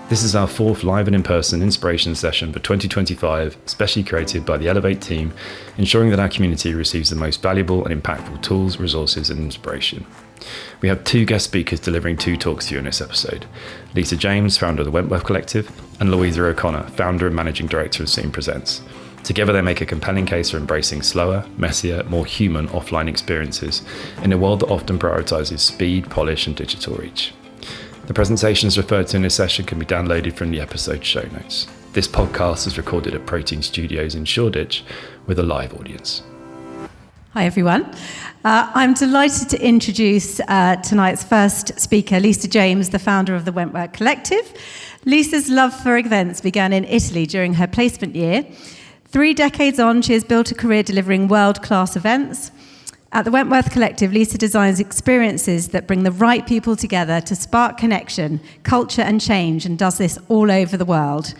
This is our fourth live and in-person inspiration session for 2025, specially created by the Elevate team, ensuring that our community receives the most valuable and impactful tools, resources and inspiration. We have two guest speakers delivering two talks to you in this episode. Lisa James, founder of the Wentworth Collective, and Louisa O'Connor, founder and managing director of Scene Presents. Together they make a compelling case for embracing slower, messier, more human offline experiences in a world that often prioritises speed, polish and digital reach. The presentations referred to in this session can be downloaded from the episode show notes. This podcast is recorded at Protein Studios in Shoreditch with a live audience. Hi everyone. I'm delighted to introduce tonight's first speaker, Lisa James, the founder of the Wentworth Collective. Lisa's love for events began in Italy during her placement year. 3 decades on, she has built a career delivering world-class events. At the Wentworth Collective, Lisa designs experiences that bring the right people together to spark connection, culture and change, and does this all over the world.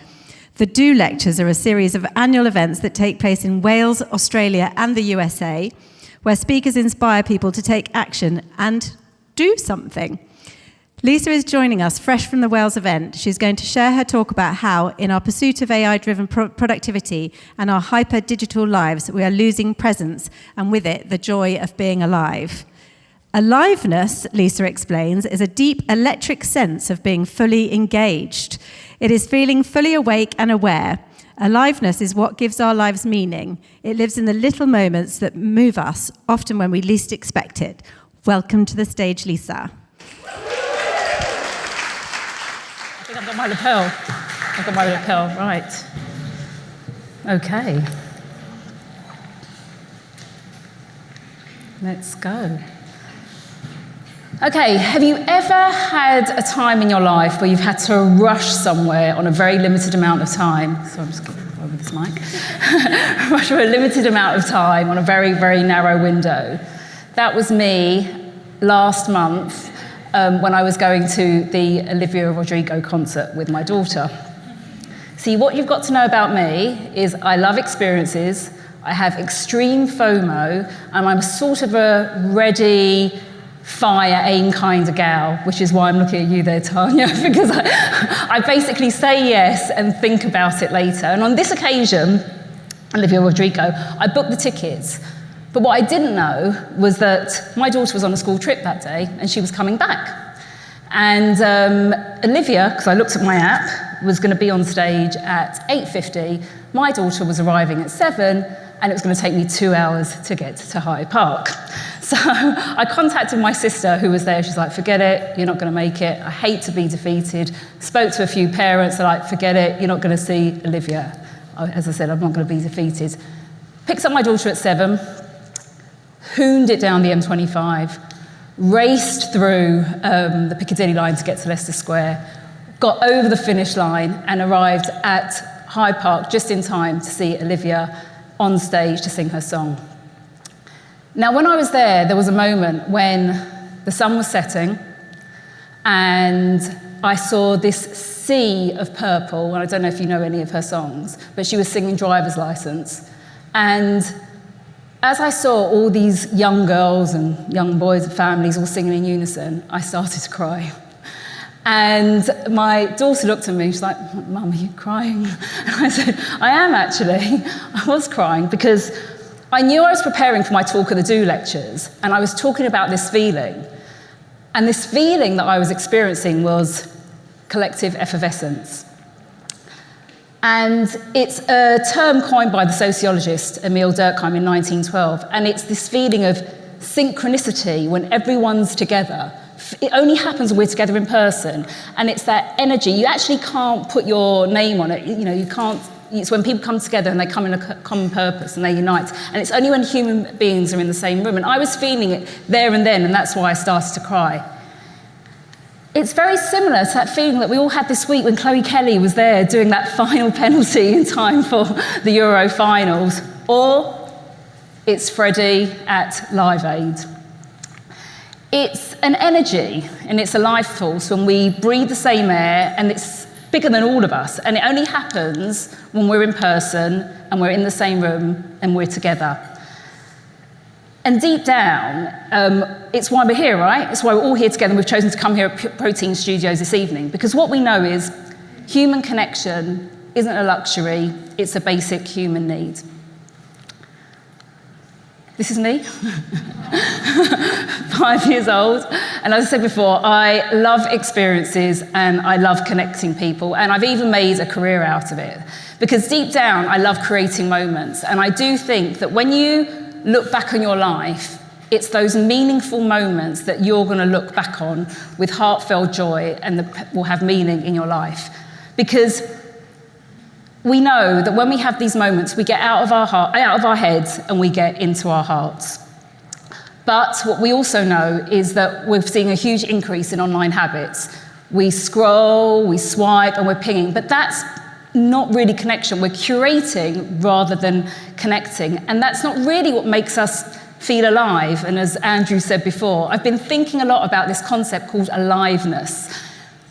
The Do Lectures are a series of annual events that take place in Wales, Australia and the USA, where speakers inspire people to take action and do something. Lisa is joining us fresh from the Wales event. She's going to share her talk about how, in our pursuit of AI-driven productivity and our hyper-digital lives, we are losing presence, and with it, the joy of being alive. Aliveness, Lisa explains, is a deep electric sense of being fully engaged. It is feeling fully awake and aware. Aliveness is what gives our lives meaning. It lives in the little moments that move us, often when we least expect it. Welcome to the stage, Lisa. I think I've got my lapel. Right. Okay. Let's go. Okay, have you ever had a time in your life where you've had to rush somewhere on a very limited amount of time? So I'm just going to go over this mic. Rush for a limited amount of time on a very, very narrow window. That was me last month. When I was going to the Olivia Rodrigo concert with my daughter. See, what you've got to know about me is I love experiences, I have extreme FOMO, and I'm sort of a ready, fire, aim kind of gal, which is why I'm looking at you there, Tanya, because I basically say yes and think about it later. And on this occasion, Olivia Rodrigo, I booked the tickets. But what I didn't know was that my daughter was on a school trip that day and she was coming back. And Olivia, because I looked at my app, was going to be on stage at 8:50. My daughter was arriving at 7 and it was going to take me 2 hours to get to Hyde Park. So I contacted my sister who was there. She's like, forget it, you're not going to make it. I hate to be defeated. Spoke to a few parents, they're like, forget it, you're not going to see Olivia. As I said, I'm not going to be defeated. Picked up my daughter at 7. Hooned it down the M25, raced through the Piccadilly line to get to Leicester Square, got over the finish line and arrived at Hyde Park just in time to see Olivia on stage to sing her song. Now, when I was there was a moment when the sun was setting and I saw this sea of purple, and I don't know if you know any of her songs, but she was singing Driver's License. And as I saw all these young girls and young boys and families all singing in unison, I started to cry. And my daughter looked at me, she's like, Mum, are you crying? And I said, I am actually. I was crying because I knew I was preparing for my talk at the Do Lectures, and I was talking about this feeling. And this feeling that I was experiencing was collective effervescence. And it's a term coined by the sociologist Emile Durkheim in 1912, and it's this feeling of synchronicity when everyone's together. It only happens when we're together in person, and it's that energy. You actually can't put your name on it. You know, you can't. It's when people come together and they come in a common purpose and they unite, and it's only when human beings are in the same room. And I was feeling it there and then, and that's why I started to cry. It's very similar to that feeling that we all had this week when Chloe Kelly was there doing that final penalty in time for the Euro finals. Or it's Freddie at Live Aid. It's an energy and it's a life force when we breathe the same air, and it's bigger than all of us. And it only happens when we're in person and we're in the same room and we're together. And deep down, it's why we're here, right? It's why we're all here together, and we've chosen to come here at Protein Studios this evening, because what we know is human connection isn't a luxury, it's a basic human need. This is me, 5 years old. And as I said before, I love experiences and I love connecting people. And I've even made a career out of it. Because deep down, I love creating moments. And I do think that when you look back on your life, it's those meaningful moments that you're going to look back on with heartfelt joy and that will have meaning in your life. Because we know that when we have these moments, we get out of our heads and we get into our hearts. But what we also know is that we're seeing a huge increase in online habits. We scroll, we swipe, and we're pinging. But that's not really connection. We're curating rather than connecting. And that's not really what makes us feel alive. And as Andrew said before, I've been thinking a lot about this concept called aliveness.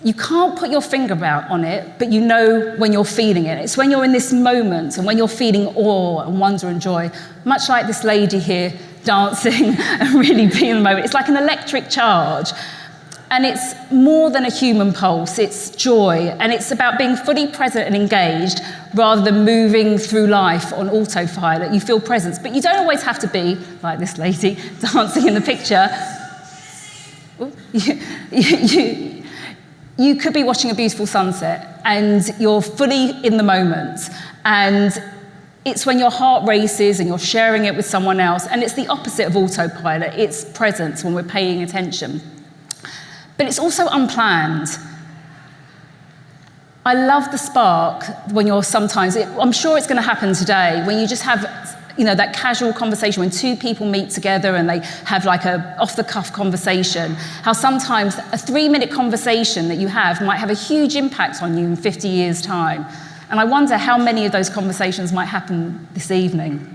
You can't put your finger on it, but you know when you're feeling it. It's when you're in this moment and when you're feeling awe and wonder and joy, much like this lady here dancing and really being in the moment. It's like an electric charge. And it's more than a human pulse, it's joy. And it's about being fully present and engaged rather than moving through life on autopilot. You feel presence, but you don't always have to be, like this lady dancing in the picture. You could be watching a beautiful sunset and you're fully in the moment. And it's when your heart races and you're sharing it with someone else. And it's the opposite of autopilot. It's presence when we're paying attention. But it's also unplanned. I love the spark when you're sometimes, I'm sure it's going to happen today, when you just have, that casual conversation when two people meet together and they have like a off-the-cuff conversation, how sometimes a 3-minute conversation that you have might have a huge impact on you in 50 years' time. And I wonder how many of those conversations might happen this evening.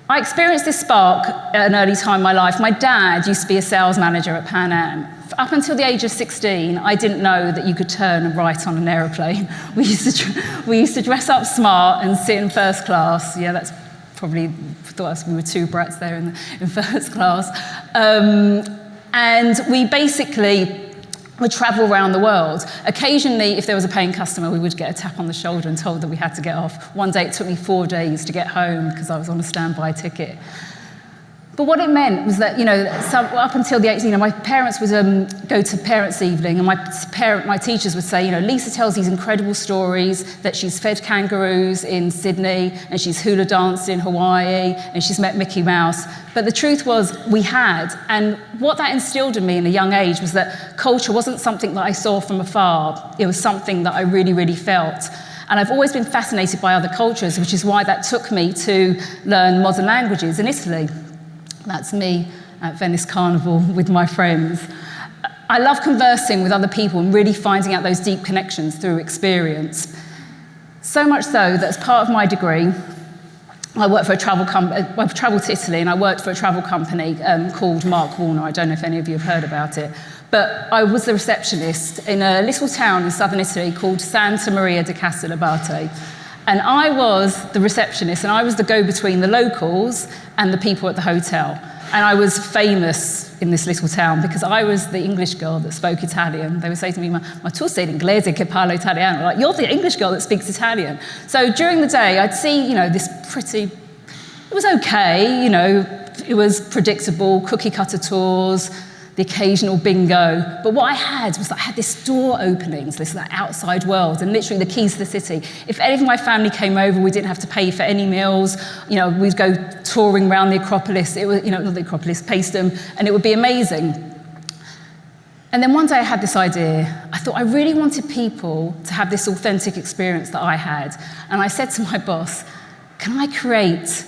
I experienced this spark at an early time in my life. My dad used to be a sales manager at Pan Am. Up until the age of 16, I didn't know that you could turn and write on an aeroplane. We used to dress up smart and sit in first class. Yeah, that's probably thought we were two brats there in first class. And we basically would travel around the world. Occasionally, if there was a paying customer, we would get a tap on the shoulder and told that we had to get off. One day it took me 4 days to get home because I was on a standby ticket. But what it meant was that, up until the 18, my parents would go to parents' evening, and my teachers would say, Lisa tells these incredible stories that she's fed kangaroos in Sydney, and she's hula danced in Hawaii, and she's met Mickey Mouse. But the truth was, we had. And what that instilled in me in a young age was that culture wasn't something that I saw from afar. It was something that I really, really felt. And I've always been fascinated by other cultures, which is why that took me to learn modern languages in Italy. That's me at Venice Carnival with my friends. I love conversing with other people and really finding out those deep connections through experience. So much so that as part of my degree, I worked for a travel company. I travelled to Italy and I worked for a travel company called Mark Warner. I don't know if any of you have heard about it. But I was the receptionist in a little town in southern Italy called Santa Maria di Castellabate. And I was the receptionist, and I was the go-between the locals and the people at the hotel. And I was famous in this little town because I was the English girl that spoke Italian. They would say to me, ma tu sei l'inglese che parla italiano? Like, you're the English girl that speaks Italian. So during the day, I'd see, this pretty, it was okay, it was predictable, cookie-cutter tours, the occasional bingo. But what I had was I had this door openings, this outside world, and literally the keys to the city. If any of my family came over, we didn't have to pay for any meals. We'd go touring around the Acropolis. It was, not the Acropolis, Paestum, and it would be amazing. And then one day I had this idea. I thought I really wanted people to have this authentic experience that I had. And I said to my boss, can I create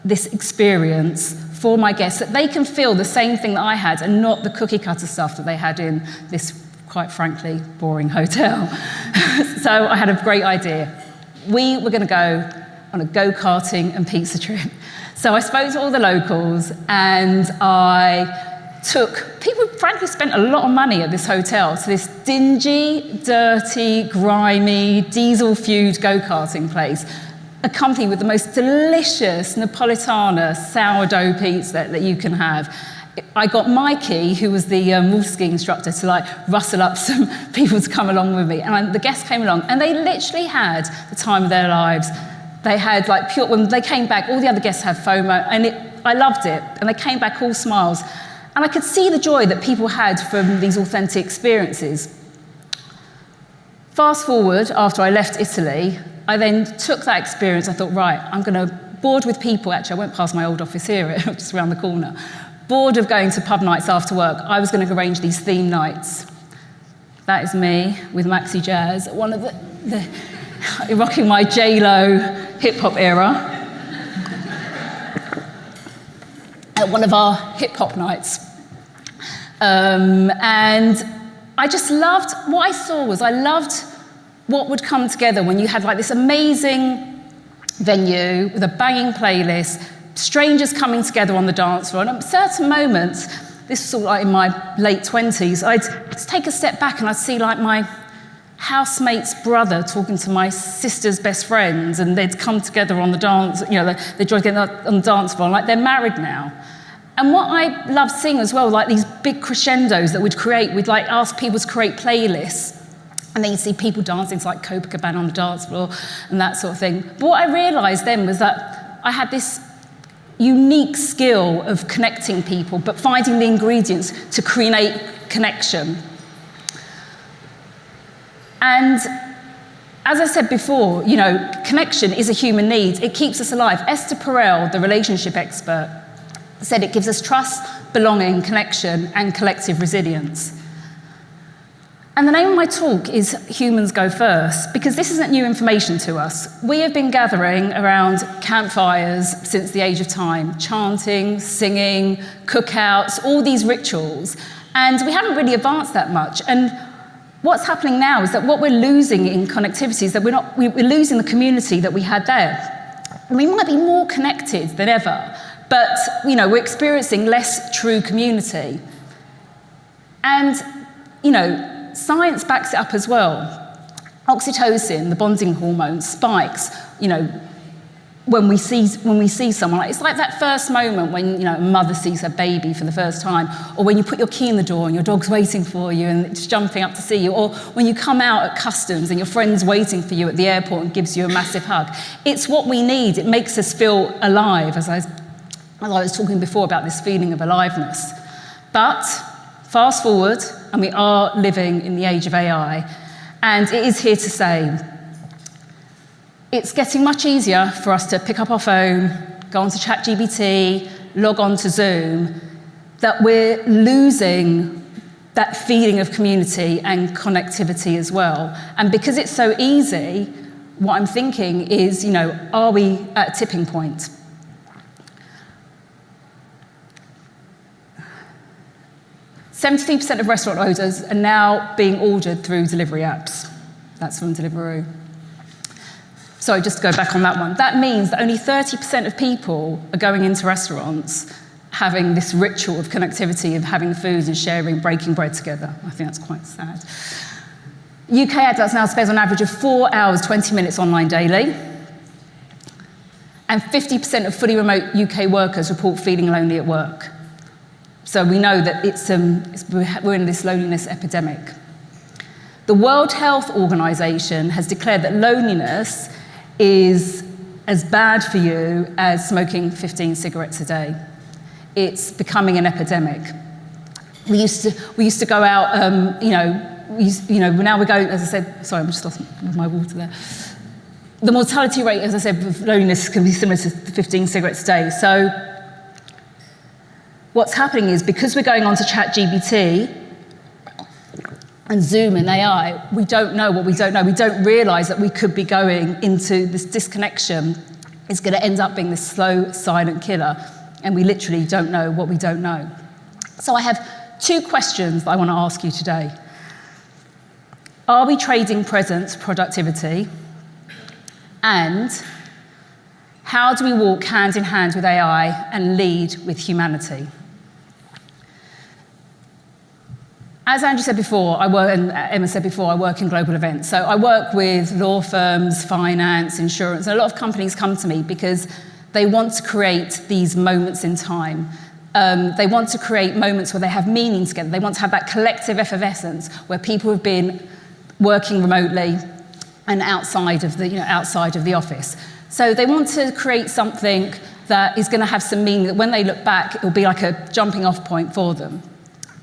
this experience for my guests, that they can feel the same thing that I had and not the cookie-cutter stuff that they had in this, quite frankly, boring hotel. So I had a great idea. We were going to go on a go-karting and pizza trip. So I spoke to all the locals, and people frankly spent a lot of money at this hotel to this dingy, dirty, grimy, diesel-fueled go-karting place, accompanied with the most delicious Napolitana sourdough pizza that you can have. I got Mikey, who was the wolf ski instructor, to like rustle up some people to come along with me. And the guests came along, and they literally had the time of their lives. They had like pure, when they came back, all the other guests had FOMO, and I loved it. And they came back all smiles. And I could see the joy that people had from these authentic experiences. Fast forward, after I left Italy, I then took that experience. I thought, right, I'm going to bored with people. Actually, I went past my old office here, just around the corner. Bored of going to pub nights after work, I was going to arrange these theme nights. That is me with Maxi Jazz, one of the rocking my J-Lo hip-hop era at one of our hip-hop nights. And I just loved, what I saw was I loved what would come together when you had like this amazing venue with a banging playlist, strangers coming together on the dance floor. And at certain moments, this was all like in my late 20s, I'd just take a step back and I'd see like my housemate's brother talking to my sister's best friends, and they'd come together on the dance, they'd join together on the dance floor, like they're married now. And what I loved seeing as well, like these big crescendos that we'd create, we'd like ask people to create playlists. And then you see people dancing to like Copacabana on the dance floor and that sort of thing. But what I realised then was that I had this unique skill of connecting people, but finding the ingredients to create connection. And as I said before, connection is a human need. It keeps us alive. Esther Perel, the relationship expert, said it gives us trust, belonging, connection, and collective resilience. And the name of my talk is Humans Go First, because this isn't new information to us. We have been gathering around campfires since the age of time, chanting, singing, cookouts, all these rituals, and we haven't really advanced that much. And what's happening now is that what we're losing in connectivity is that we're losing the community that we had there. And we might be more connected than ever, but we're experiencing less true community. And science backs it up as well. Oxytocin, the bonding hormone, spikes, when we see someone. It's like that first moment when, a mother sees her baby for the first time, or when you put your key in the door and your dog's waiting for you and it's jumping up to see you, or when you come out at customs and your friend's waiting for you at the airport and gives you a massive hug. It's what we need. It makes us feel alive, as I was talking before about this feeling of aliveness. But fast forward, and we are living in the age of AI, and it is here to say, it's getting much easier for us to pick up our phone, go onto ChatGPT, log on to Zoom, that we're losing that feeling of community and connectivity as well. And because it's so easy, what I'm thinking is, are we at a tipping point? 73% of restaurant orders are now being ordered through delivery apps. That's from Deliveroo. Sorry, just to go back on that one. That means that only 30% of people are going into restaurants having this ritual of connectivity, of having food and sharing, breaking bread together. I think that's quite sad. UK adults now spend on average of 4 hours, 20 minutes online daily. And 50% of fully remote UK workers report feeling lonely at work. So we know that we're in this loneliness epidemic. The World Health Organization has declared that loneliness is as bad for you as smoking 15 cigarettes a day. It's becoming an epidemic. We used to go out, now we're going, as I said, sorry, I just lost my water there. The mortality rate, as I said, of loneliness can be similar to 15 cigarettes a day. So what's happening is, because we're going on to ChatGPT and Zoom and AI, we don't know what we don't know. We don't realise that we could be going into this disconnection. It's going to end up being this slow, silent killer, and we literally don't know what we don't know. So I have 2 questions that I want to ask you today. Are we trading presence for productivity? And how do we walk hand in hand with AI and lead with humanity? As Andrew said before, and Emma said before, I work in global events. So I work with law firms, finance, insurance, and a lot of companies come to me because they want to create these moments in time. They want to create moments where they have meaning together. They want to have that collective effervescence where people have been working remotely and outside of the office. So they want to create something that is going to have some meaning, that when they look back, it will be like a jumping off point for them.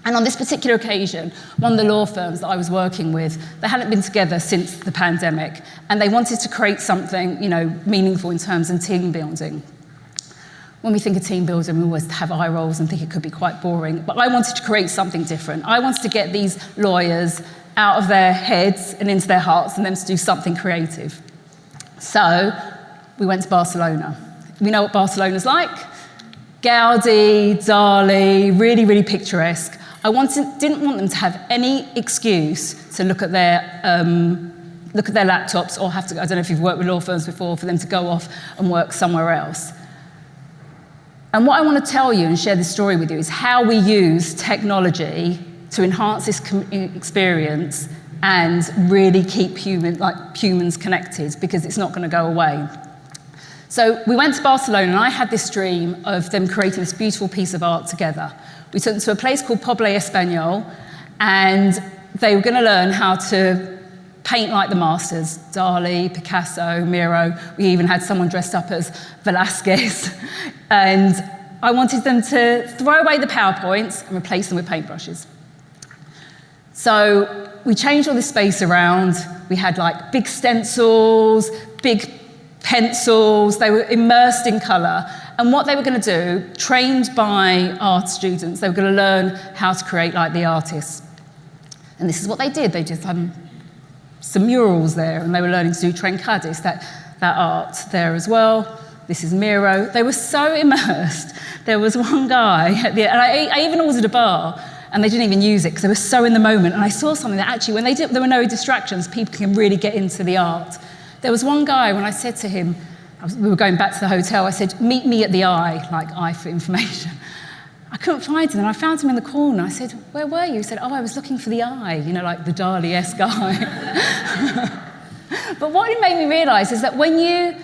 And on this particular occasion, one of the law firms that I was working with, they hadn't been together since the pandemic, and they wanted to create something, meaningful in terms of team building. When we think of team building, we always have eye rolls and think it could be quite boring, but I wanted to create something different. I wanted to get these lawyers out of their heads and into their hearts and them to do something creative. So we went to Barcelona. We know what Barcelona's like. Gaudi, Dali, really, really picturesque. I didn't want them to have any excuse to look at their laptops or have to, I don't know if you've worked with law firms before, for them to go off and work somewhere else. And what I want to tell you and share this story with you is how we use technology to enhance this experience and really keep humans connected, because it's not going to go away. So we went to Barcelona, and I had this dream of them creating this beautiful piece of art together. We took them to a place called Poble Espanyol, and they were going to learn how to paint like the masters, Dali, Picasso, Miro. We even had someone dressed up as Velázquez. And I wanted them to throw away the PowerPoints and replace them with paintbrushes. So we changed all this space around. We had like big stencils, big pencils. They were immersed in colour. And what they were going to do, trained by art students, they were going to learn how to create like the artists. And this is what they did. They just had some murals there, and they were learning to do trencadis, that art there as well. This is Miro. They were so immersed. There was one guy at the end, and I even ordered a bar, and they didn't even use it because they were so in the moment. And I saw something that actually, when there were no distractions, people can really get into the art. There was one guy, when I said to him, we were going back to the hotel, I said, meet me at the eye, like eye for information. I couldn't find him, and I found him in the corner. I said, where were you? He said, I was looking for the eye, like the Dali-esque eye. But what it made me realise is that when you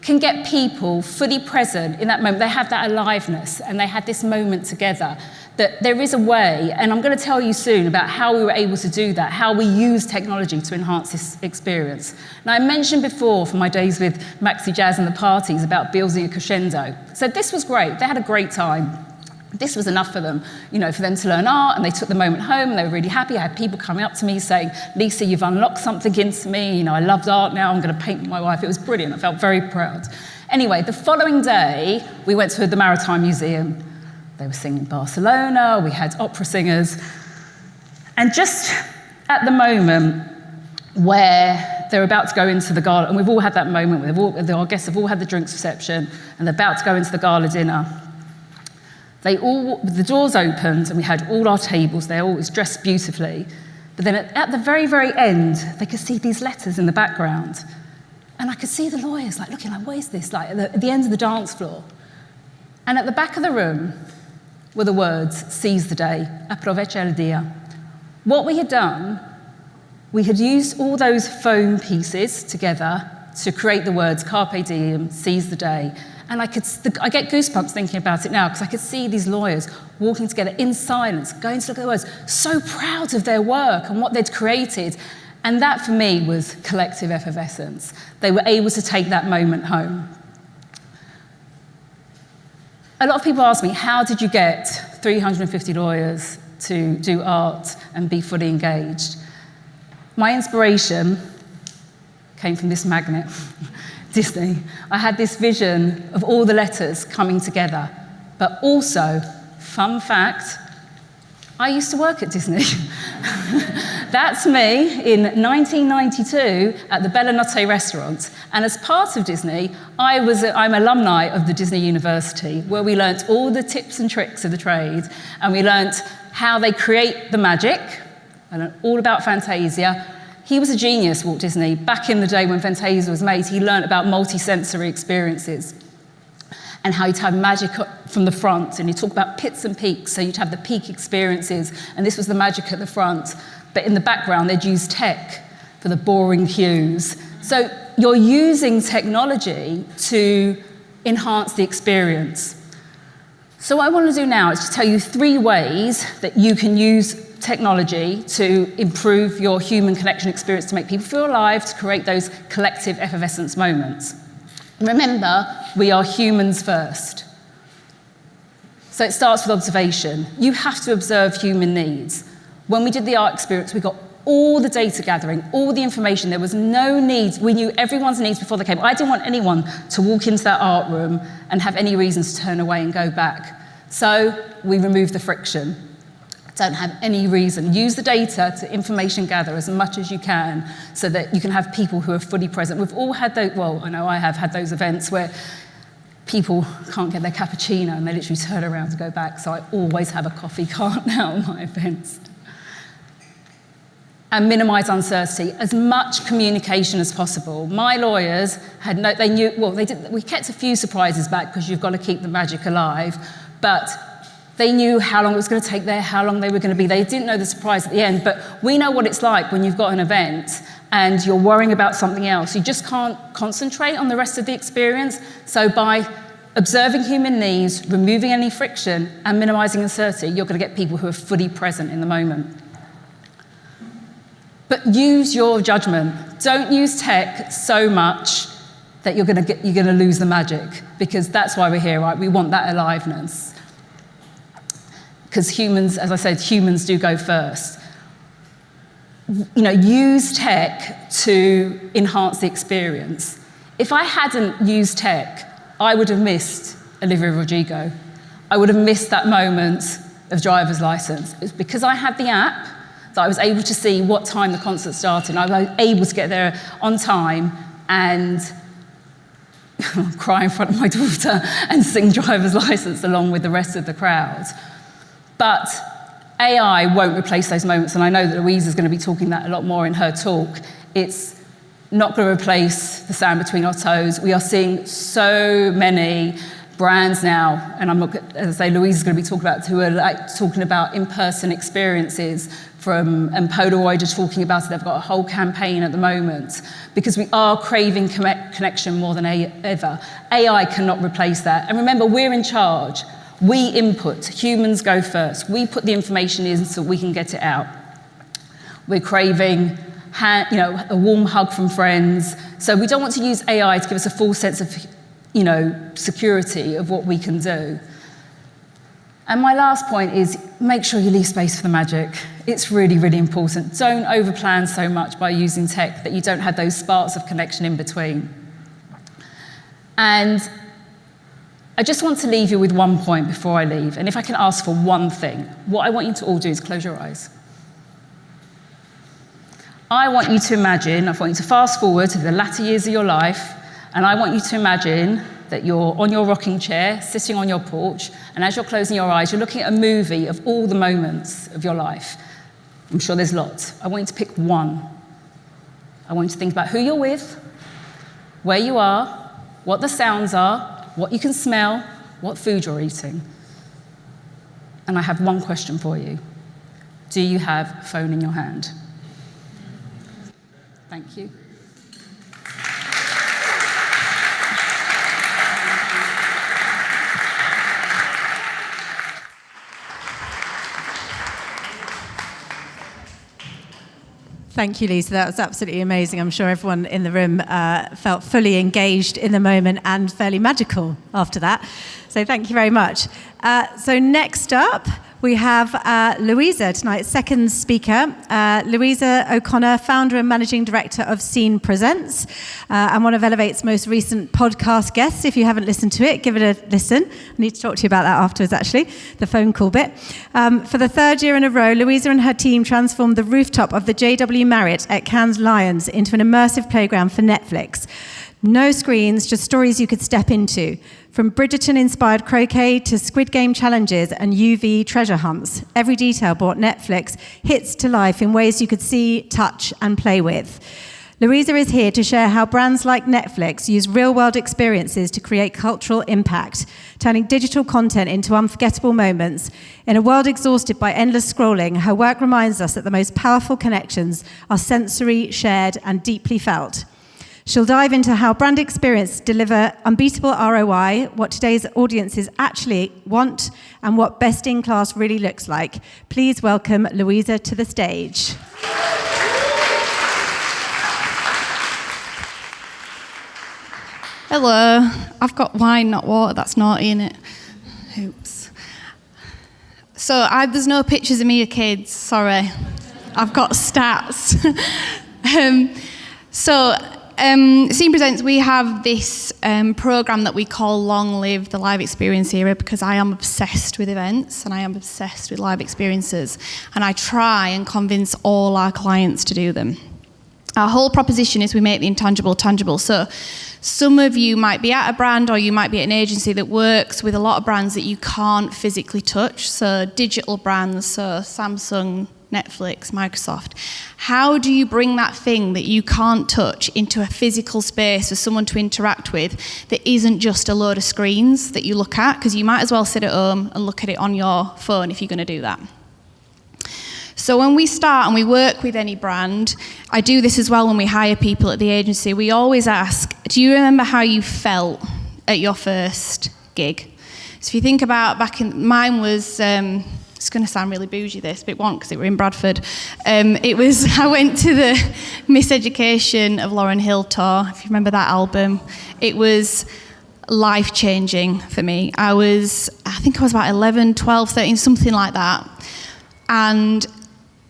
can get people fully present in that moment, they have that aliveness, and they had this moment together, that there is a way, and I'm going to tell you soon about how we were able to do that, how we use technology to enhance this experience. Now, I mentioned before from my days with Maxi Jazz and the parties about building a crescendo. So this was great. They had a great time. This was enough for them, for them to learn art, and they took the moment home, and they were really happy. I had people coming up to me saying, Lisa, you've unlocked something into me. I loved art now. I'm going to paint with my wife. It was brilliant. I felt very proud. Anyway, the following day, we went to the Maritime Museum. They were singing Barcelona. We had opera singers. And just at the moment where they're about to go into the gala, and we've all had that moment where our guests have all had the drinks reception, and they're about to go into the gala dinner, the doors opened, and we had all our tables. They all was dressed beautifully. But then at the very, very end, they could see these letters in the background. And I could see the lawyers looking what is this? At the end of the dance floor. And at the back of the room were the words, seize the day, aprovecha el día. What we had done, we had used all those foam pieces together to create the words carpe diem, seize the day. And I get goosebumps thinking about it now, because I could see these lawyers walking together in silence, going to look at the words, so proud of their work and what they'd created. And that, for me, was collective effervescence. They were able to take that moment home. A lot of people ask me, how did you get 350 lawyers to do art and be fully engaged? My inspiration came from this magnet. Disney. I had this vision of all the letters coming together. But also, fun fact, I used to work at Disney. That's me in 1992 at the Bella Notte restaurant. And as part of Disney, I'm alumni of the Disney University, where we learnt all the tips and tricks of the trade, and we learnt how they create the magic. I learnt all about Fantasia. He was a genius, Walt Disney. Back in the day when Fantasia was made, he learned about multi-sensory experiences and how you'd have magic from the front, and you talk about pits and peaks, so you'd have the peak experiences, and this was the magic at the front. But in the background, they'd use tech for the boring cues. So you're using technology to enhance the experience. So what I want to do now is to tell you 3 ways that you can use technology to improve your human connection experience, to make people feel alive, to create those collective effervescence moments. Remember, we are humans first. So it starts with observation. You have to observe human needs. When we did the art experience, we got all the data gathering, all the information. There was no need. We knew everyone's needs before they came. I didn't want anyone to walk into that art room and have any reason to turn away and go back. So we removed the friction. Don't have any reason. Use the data to information gather as much as you can so that you can have people who are fully present. We've all had those, well, I know I have had those events where people can't get their cappuccino and they literally turn around to go back. So I always have a coffee cart now at my events. And minimise uncertainty, as much communication as possible. My lawyers had they knew, well, we kept a few surprises back because you've got to keep the magic alive, but they knew how long it was going to take there, how long they were going to be. They didn't know the surprise at the end, but we know what it's like when you've got an event and you're worrying about something else. You just can't concentrate on the rest of the experience. So by observing human needs, removing any friction, and minimising uncertainty, you're going to get people who are fully present in the moment. But use your judgment. Don't use tech so much that you're going to lose the magic, because that's why we're here, right? We want that aliveness. Because humans, as I said, humans do go first. Use tech to enhance the experience. If I hadn't used tech, I would have missed Olivia Rodrigo. I would have missed that moment of driver's license. It's because I had the app that I was able to see what time the concert started. I was able to get there on time and cry in front of my daughter and sing driver's license along with the rest of the crowd. But AI won't replace those moments, and I know that Louisa is going to be talking that a lot more in her talk. It's not going to replace the sand between our toes. We are seeing so many brands now, and I'm not, as I say, Louisa is going to be who are talking about in-person experiences. And Polaroid are talking about it. They've got a whole campaign at the moment because we are craving connection more than ever. AI cannot replace that. And remember, we're in charge. We input. Humans go first. We put the information in so we can get it out. We're craving a warm hug from friends. So we don't want to use AI to give us a full sense of security of what we can do. And my last point is make sure you leave space for the magic. It's really, really important. Don't overplan so much by using tech that you don't have those sparks of connection in between. And I just want to leave you with one point before I leave. And if I can ask for one thing, what I want you to all do is close your eyes. I want you to fast forward to the latter years of your life, and I want you to imagine that you're on your rocking chair, sitting on your porch, and as you're closing your eyes, you're looking at a movie of all the moments of your life. I'm sure there's lots. I want you to pick one. I want you to think about who you're with, where you are, what the sounds are, what you can smell, what food you're eating. And I have one question for you. Do you have a phone in your hand? Thank you. Thank you, Lisa. That was absolutely amazing. I'm sure everyone in the room felt fully engaged in the moment and fairly magical after that. So thank you very much. So next up, we have Louisa, tonight's second speaker. Louisa O'Connor, founder and managing director of Scene Presents, and one of Elevate's most recent podcast guests. If you haven't listened to it, give it a listen. I need to talk to you about that afterwards, actually, the phone call bit. For the third year in a row, Louisa and her team transformed the rooftop of the JW Marriott at Cannes Lions into an immersive playground for Netflix. No screens, just stories you could step into. From Bridgerton-inspired croquet to Squid Game challenges and UV treasure hunts, every detail brought Netflix hits to life in ways you could see, touch, and play with. Louisa is here to share how brands like Netflix use real-world experiences to create cultural impact, turning digital content into unforgettable moments. In a world exhausted by endless scrolling, her work reminds us that the most powerful connections are sensory, shared, and deeply felt. She'll dive into how brand experience deliver unbeatable ROI, what today's audiences actually want, and what best-in-class really looks like. Please welcome Louisa to the stage. Hello, I've got wine, not water. That's naughty, innit? Oops. So there's no pictures of me or kids, sorry. I've got stats. Scene Presents, we have this programme that we call Long Live the Live Experience Era, because I am obsessed with events and I am obsessed with live experiences, and I try and convince all our clients to do them. Our whole proposition is we make the intangible tangible. So some of you might be at a brand, or you might be at an agency that works with a lot of brands that you can't physically touch. So digital brands, so Samsung, Netflix, Microsoft. How do you bring that thing that you can't touch into a physical space for someone to interact with that isn't just a load of screens that you look at? Because you might as well sit at home and look at it on your phone if you're going to do that. So when we start and we work with any brand, I do this as well when we hire people at the agency, we always ask, do you remember how you felt at your first gig? So if you think about mine was, it's going to sound really bougie this, but it won't because it were in Bradford. I went to the Miseducation of Lauryn Hill tour, if you remember that album. It was life-changing for me. I think I was about 11, 12, 13, something like that. And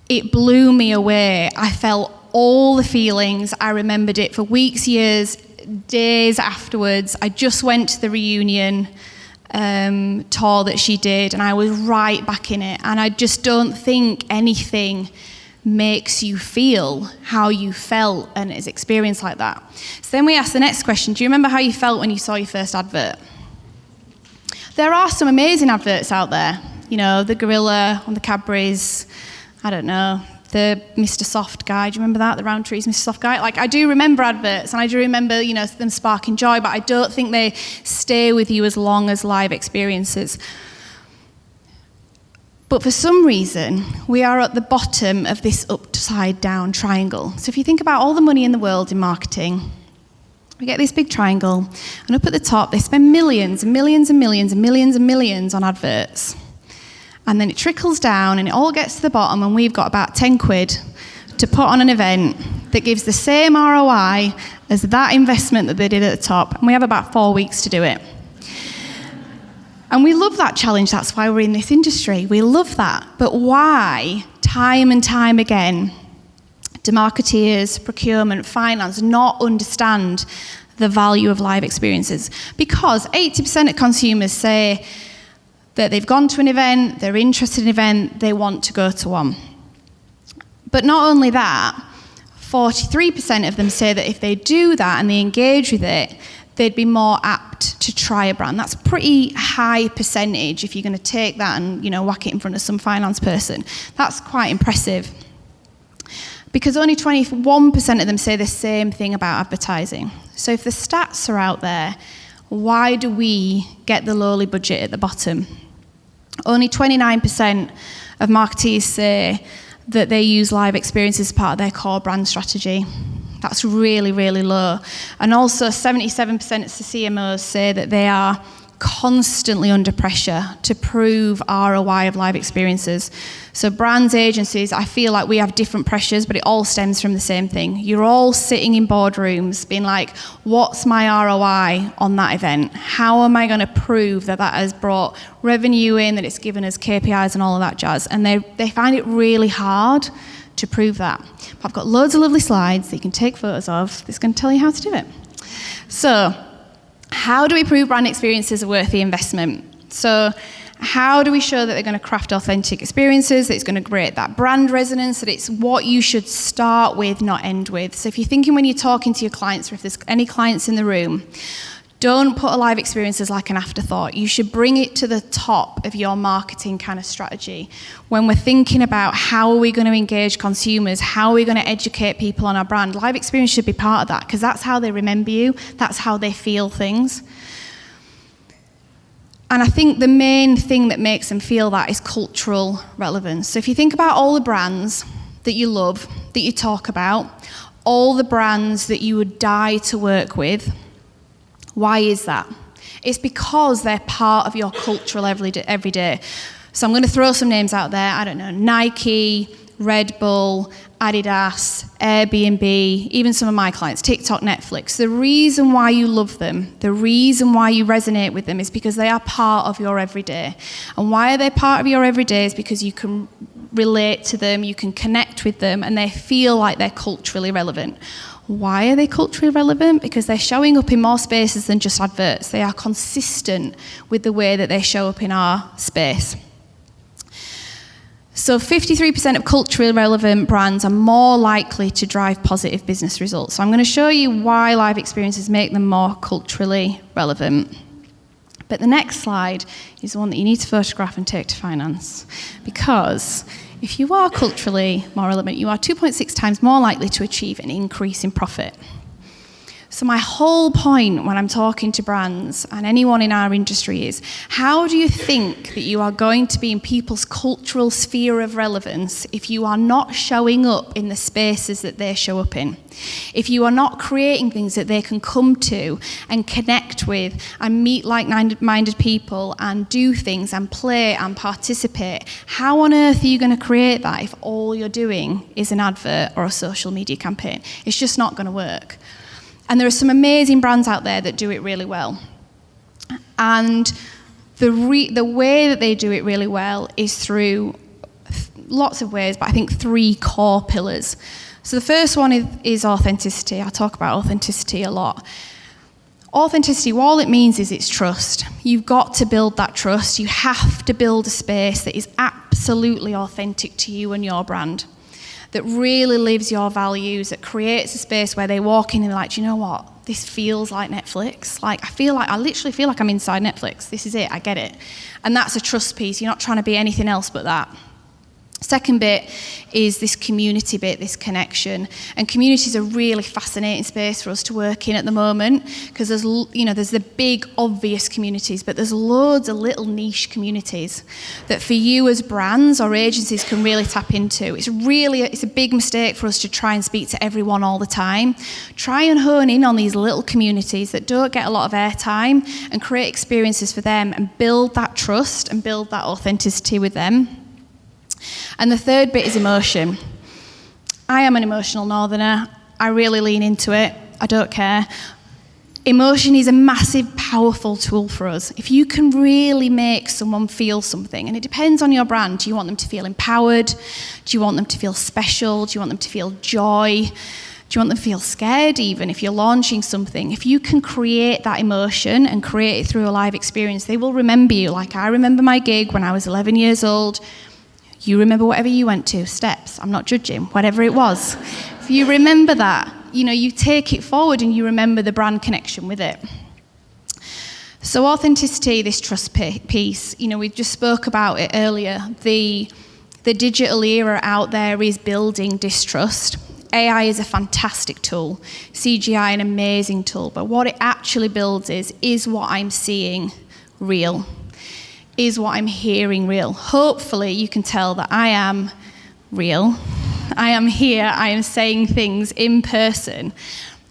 it blew me away. I felt all the feelings. I remembered it for weeks, years, days afterwards. I just went to the reunion tour that she did, and I was right back in it. And I just don't think anything makes you feel how you felt and it's experienced like that. So then we asked the next question, do you remember how you felt when you saw your first advert? There are some amazing adverts out there. You know, the gorilla on the Cadbury's, I don't know, the Mr. Soft guy. Do you remember that? The Roundtree's Mr. Soft guy? Like, I do remember adverts, and I do remember, you know, them sparking joy, but I don't think they stay with you as long as live experiences. But for some reason, we are at the bottom of this upside-down triangle. So if you think about all the money in the world in marketing, we get this big triangle, and up at the top, they spend millions and millions and millions and millions and millions on adverts. And then it trickles down and it all gets to the bottom, and we've got about 10 quid to put on an event that gives the same ROI as that investment that they did at the top, and we have about 4 weeks to do it. And we love that challenge, that's why we're in this industry. We love that. But why, time and time again, do marketeers, procurement, finance not understand the value of live experiences? Because 80% of consumers say that they've gone to an event, they're interested in an event, they want to go to one. But not only that, 43% of them say that if they do that and they engage with it, they'd be more apt to try a brand. That's a pretty high percentage if you're going to take that and, you know, whack it in front of some finance person. That's quite impressive. Because only 21% of them say the same thing about advertising. So if the stats are out there, why do we get the lowly budget at the bottom? Only 29% of marketeers say that they use live experiences as part of their core brand strategy. That's really, really low. And also 77% of CMOs say that they are constantly under pressure to prove ROI of live experiences. So brands, agencies, I feel like we have different pressures, but it all stems from the same thing. You're all sitting in boardrooms being like, what's my ROI on that event? How am I going to prove that that has brought revenue in, that it's given us KPIs and all of that jazz? And they find it really hard to prove that. But I've got loads of lovely slides that you can take photos of that's going to tell you how to do it. So, how do we prove brand experiences are worth the investment? So how do we show that they're going to craft authentic experiences, that it's going to create that brand resonance, that it's what you should start with, not end with? So if you're thinking when you're talking to your clients, or if there's any clients in the room, don't put a live experience as like an afterthought. You should bring it to the top of your marketing kind of strategy. When we're thinking about how are we going to engage consumers, how are we going to educate people on our brand, live experience should be part of that, because that's how they remember you, that's how they feel things. And I think the main thing that makes them feel that is cultural relevance. So if you think about all the brands that you love, that you talk about, all the brands that you would die to work with. Why is that? It's because they're part of your cultural every day. So I'm going to throw some names out there. I don't know, Nike, Red Bull, Adidas, Airbnb, even some of my clients, TikTok, Netflix. The reason why you love them, the reason why you resonate with them is because they are part of your everyday. And why are they part of your everyday is because you can relate to them, you can connect with them, and they feel like they're culturally relevant. Why are they culturally relevant? Because they're showing up in more spaces than just adverts. They are consistent with the way that they show up in our space. So 53% of culturally relevant brands are more likely to drive positive business results. So I'm going to show you why live experiences make them more culturally relevant. But the next slide is the one that you need to photograph and take to finance. Because if you are culturally more relevant, you are 2.6 times more likely to achieve an increase in profit. So my whole point when I'm talking to brands and anyone in our industry is, how do you think that you are going to be in people's cultural sphere of relevance if you are not showing up in the spaces that they show up in? If you are not creating things that they can come to and connect with and meet like-minded people and do things and play and participate, how on earth are you going to create that if all you're doing is an advert or a social media campaign? It's just not going to work. And there are some amazing brands out there that do it really well. And the way that they do it really well is through lots of ways, but I think 3 core pillars. So the first one is authenticity. I talk about authenticity a lot. Authenticity, all it means is it's trust. You've got to build that trust. You have to build a space that is absolutely authentic to you and your brand, that really lives your values, that creates a space where they walk in and they're like, do you know what? This feels like Netflix. I literally feel like I'm inside Netflix. This is it, I get it. And that's a trust piece. You're not trying to be anything else but that. Second bit is this community bit, this connection. And community is a really fascinating space for us to work in at the moment, because there's the big obvious communities, but there's loads of little niche communities that for you as brands or agencies can really tap into. It's a big mistake for us to try and speak to everyone all the time. Try and hone in on these little communities that don't get a lot of airtime and create experiences for them and build that trust and build that authenticity with them. And the third bit is emotion. I am an emotional northerner. I really lean into it. I don't care. Emotion is a massive, powerful tool for us. If you can really make someone feel something, and it depends on your brand. Do you want them to feel empowered? Do you want them to feel special? Do you want them to feel joy? Do you want them to feel scared even if you're launching something? If you can create that emotion and create it through a live experience, they will remember you. Like I remember my gig when I was 11 years old. You remember whatever you went to, steps, I'm not judging, whatever it was. If you remember that, you take it forward and you remember the brand connection with it. So authenticity, this trust piece, we just spoke about it earlier. The digital era out there is building distrust. AI is a fantastic tool, CGI an amazing tool, but what it actually builds is what I'm seeing real? Is what I'm hearing real? Hopefully you can tell that I am real. I am here, I am saying things in person.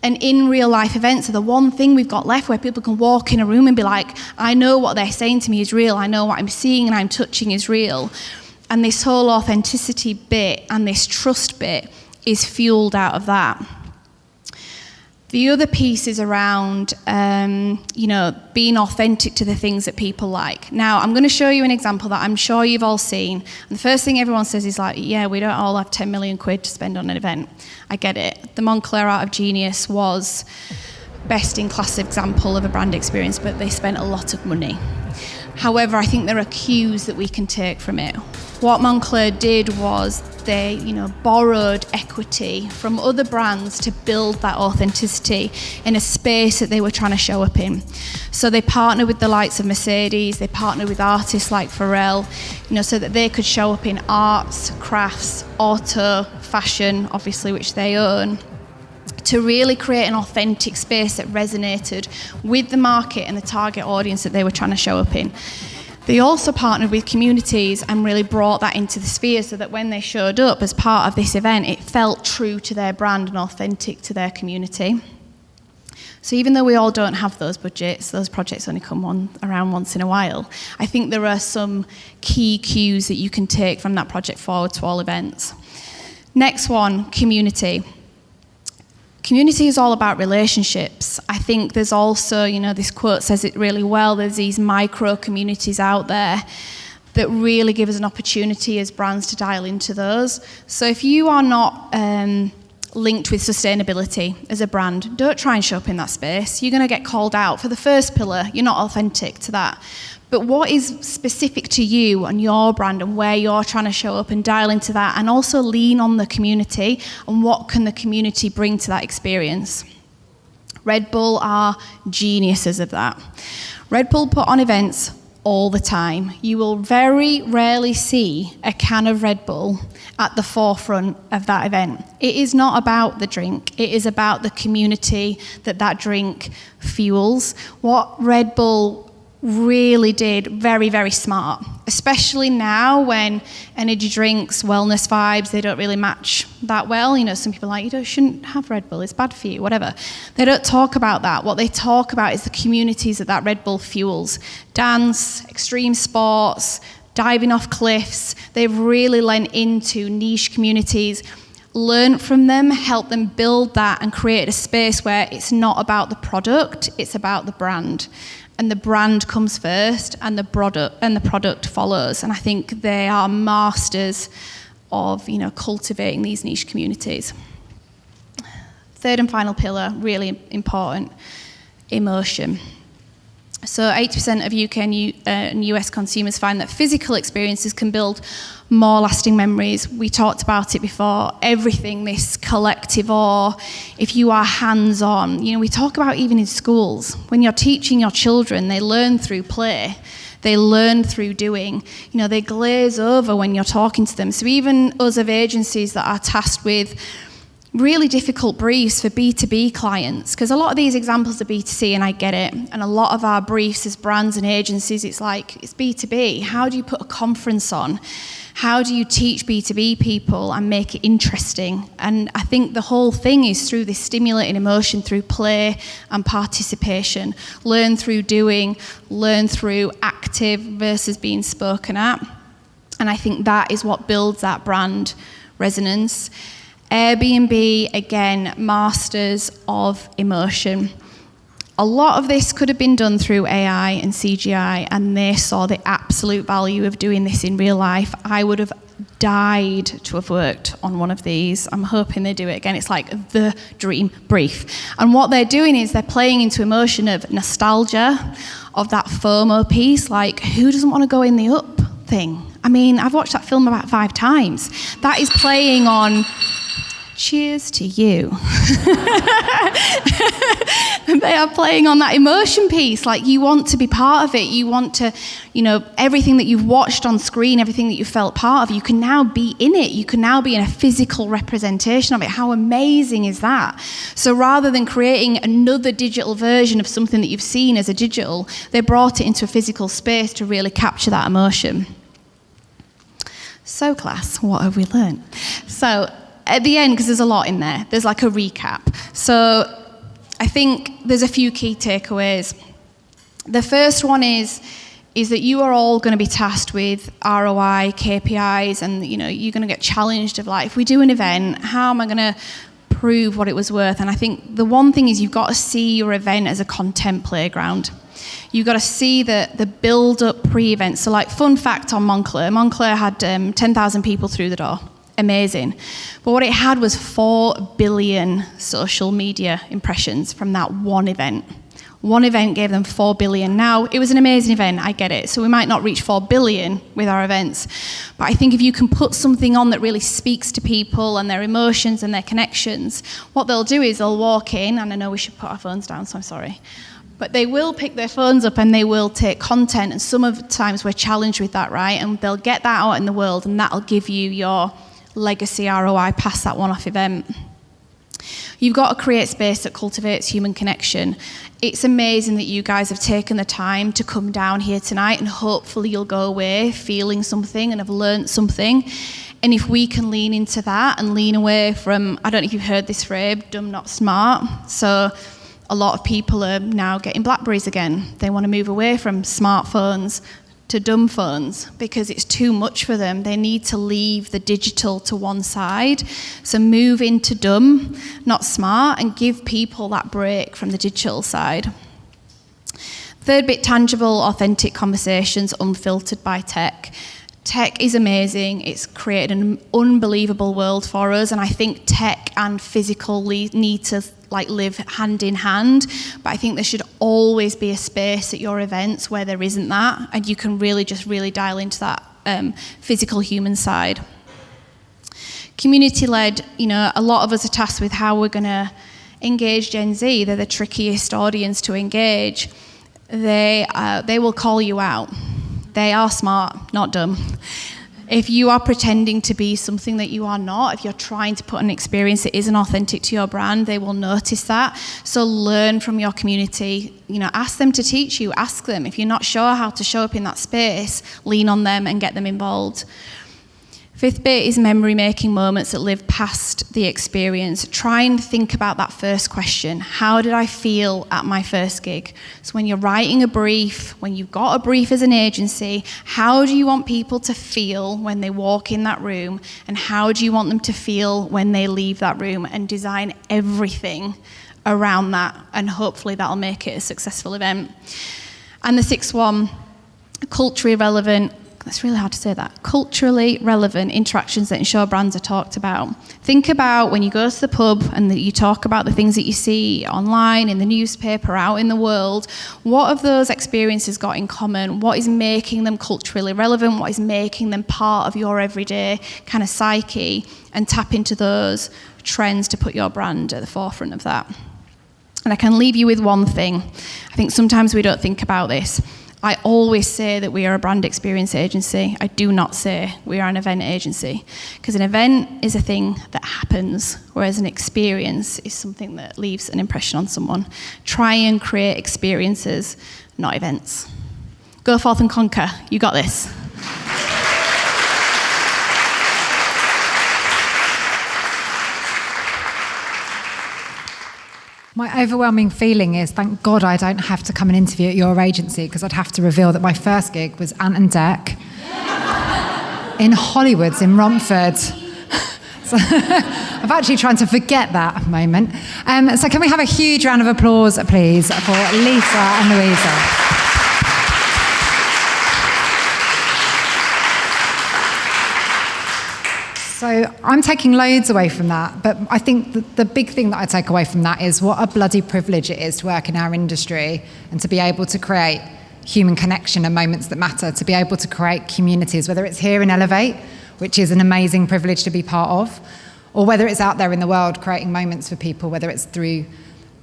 And in real life events are the one thing we've got left where people can walk in a room and be like, I know what they're saying to me is real, I know what I'm seeing and I'm touching is real. And this whole authenticity bit and this trust bit is fueled out of that. The other piece is around, being authentic to the things that people like. Now, I'm going to show you an example that I'm sure you've all seen. And the first thing everyone says is like, yeah, we don't all have 10 million quid to spend on an event. I get it. The Moncler Art of Genius was best in class example of a brand experience, but they spent a lot of money. However, I think there are cues that we can take from it. What Moncler did was they, borrowed equity from other brands to build that authenticity in a space that they were trying to show up in. So they partnered with the likes of Mercedes, they partnered with artists like Pharrell, so that they could show up in arts, crafts, auto, fashion, obviously, which they own, to really create an authentic space that resonated with the market and the target audience that they were trying to show up in. They also partnered with communities and really brought that into the sphere so that when they showed up as part of this event, it felt true to their brand and authentic to their community. So even though we all don't have those budgets, those projects only come around once in a while, I think there are some key cues that you can take from that project forward to all events. Next one, community. Community is all about relationships. I think there's also, this quote says it really well, there's these micro communities out there that really give us an opportunity as brands to dial into those. So if you are not linked with sustainability as a brand, don't try and show up in that space. You're going to get called out. For the first pillar, you're not authentic to that. But what is specific to you and your brand and where you're trying to show up and dial into that, and also lean on the community and what can the community bring to that experience. Red Bull are geniuses of that. Red Bull put on events all the time. You will very rarely see a can of Red Bull at the forefront of that event. It is not about the drink. It is about the community that drink fuels. What Red Bull really did, very, very smart, especially now when energy drinks, wellness vibes, they don't really match that well. Some people are like, you shouldn't have Red Bull, it's bad for you, whatever. They don't talk about that. What they talk about is the communities that Red Bull fuels. Dance, extreme sports, diving off cliffs. They've really lent into niche communities, learned from them, helped them build that and create a space where it's not about the product, it's about the brand. And the brand comes first and the product follows. And I think they are masters of, cultivating these niche communities. Third and final pillar, really important, emotion. So 80% of UK and US consumers find that physical experiences can build more lasting memories. We talked about it before, everything, this collective awe, if you are hands-on. We talk about even in schools, when you're teaching your children, they learn through play. They learn through doing. They glaze over when you're talking to them. So even us of agencies that are tasked with really difficult briefs for B2B clients, because a lot of these examples are B2C, and I get it, and a lot of our briefs as brands and agencies, it's B2B. How do you put a conference on? How do you teach B2B people and make it interesting? And I think the whole thing is through this stimulating emotion, through play and participation. Learn through doing, learn through active versus being spoken at. And I think that is what builds that brand resonance. Airbnb, again, masters of emotion. A lot of this could have been done through AI and CGI, and they saw the absolute value of doing this in real life. I would have died to have worked on one of these. I'm hoping they do it again. It's like the dream brief. And what they're doing is they're playing into emotion of nostalgia, of that FOMO piece, like who doesn't want to go in the up thing? I've watched that film about 5 times. That is playing on... Cheers to you. They are playing on that emotion piece. Like, you want to be part of it. You want to, everything that you've watched on screen, everything that you felt part of, you can now be in it. You can now be in a physical representation of it. How amazing is that? So rather than creating another digital version of something that you've seen as a digital, they brought it into a physical space to really capture that emotion. So class, what have we learned? So, at the end, because there's a lot in there, there's like a recap. So I think there's a few key takeaways. The first one is that you are all going to be tasked with ROI, KPIs, and you're going to get challenged of like, if we do an event, how am I going to prove what it was worth? And I think the one thing is you've got to see your event as a content playground. You've got to see the build-up pre-event. So like, fun fact on Moncler had 10,000 people through the door. Amazing. But what it had was 4 billion social media impressions from that one event. One event gave them 4 billion. Now, it was an amazing event, I get it. So we might not reach 4 billion with our events. But I think if you can put something on that really speaks to people and their emotions and their connections, what they'll do is they'll walk in, and I know we should put our phones down, so I'm sorry. But they will pick their phones up and they will take content. And some of the times we're challenged with that, right? And they'll get that out in the world, and that'll give you your legacy ROI past that one-off event. You've got to create space that cultivates human connection. It's amazing that you guys have taken the time to come down here tonight, and hopefully you'll go away feeling something and have learnt something. And if we can lean into that and lean away from, I don't know if you've heard this phrase, dumb not smart. So a lot of people are now getting Blackberries again. They want to move away from smartphones to dumb phones because it's too much for them. They need to leave the digital to one side. So move into dumb, not smart, and give people that break from the digital side. Third bit, tangible, authentic conversations unfiltered by tech. Tech is amazing. It's created an unbelievable world for us, and I think tech and physical need to live hand in hand, but I think there should always be a space at your events where there isn't that, and you can really dial into that physical human side. Community-led, a lot of us are tasked with how we're going to engage Gen Z. They're the trickiest audience to engage. They will call you out. They are smart, not dumb. If you are pretending to be something that you are not, if you're trying to put an experience that isn't authentic to your brand, they will notice that. So learn from your community. Ask them to teach you. Ask them. If you're not sure how to show up in that space, lean on them and get them involved. Fifth bit is memory-making moments that live past the experience. Try and think about that first question. How did I feel at my first gig? So when you're writing a brief, when you've got a brief as an agency, how do you want people to feel when they walk in that room? And how do you want them to feel when they leave that room? And design everything around that. And hopefully that'll make it a successful event. And the sixth one, culturally relevant. That's really hard to say that. Culturally relevant interactions that ensure brands are talked about. Think about when you go to the pub and that you talk about the things that you see online, in the newspaper, out in the world. What have those experiences got in common? What is making them culturally relevant? What is making them part of your everyday kind of psyche? And tap into those trends to put your brand at the forefront of that. And I can leave you with one thing. I think sometimes we don't think about this. I always say that we are a brand experience agency. I do not say we are an event agency, because an event is a thing that happens, whereas an experience is something that leaves an impression on someone. Try and create experiences, not events. Go forth and conquer. You got this. My overwhelming feeling is, thank God I don't have to come and interview at your agency, because I'd have to reveal that my first gig was Ant and Dec in Hollywood, in Romford. So I'm actually trying to forget that moment. So can we have a huge round of applause, please, for Lisa and Louisa? So I'm taking loads away from that, but I think the big thing that I take away from that is what a bloody privilege it is to work in our industry and to be able to create human connection and moments that matter, to be able to create communities, whether it's here in Elevate, which is an amazing privilege to be part of, or whether it's out there in the world creating moments for people, whether it's through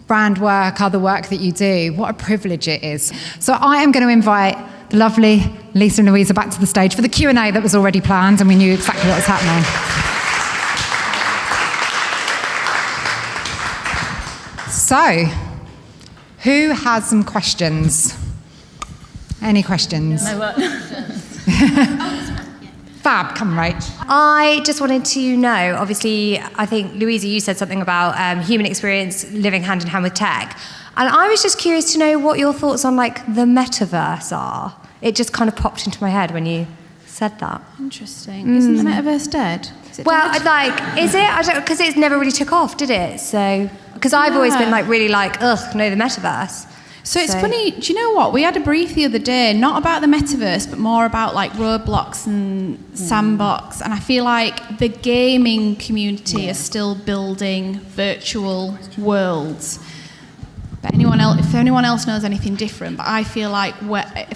brand work, other work that you do. What a privilege it is. So I am going to invite the lovely Lisa and Louisa back to the stage for the Q&A that was already planned, and we knew exactly what was happening. So, who has some questions? Any questions? Fab, come Rach. I just wanted to know, obviously, I think, Louisa, you said something about human experience living hand in hand with tech. And I was just curious to know what your thoughts on, the metaverse are. It just kind of popped into my head when you said that. Interesting. Isn't the metaverse dead? Is it dead? Is it? I don't, because it's never really took off, did it? So, because I've always been really the metaverse. So it's funny, do you know what? We had a brief the other day, not about the metaverse, but more about Roblox and Sandbox. And I feel like the gaming community is still building virtual worlds. But if anyone else knows anything different, but I feel like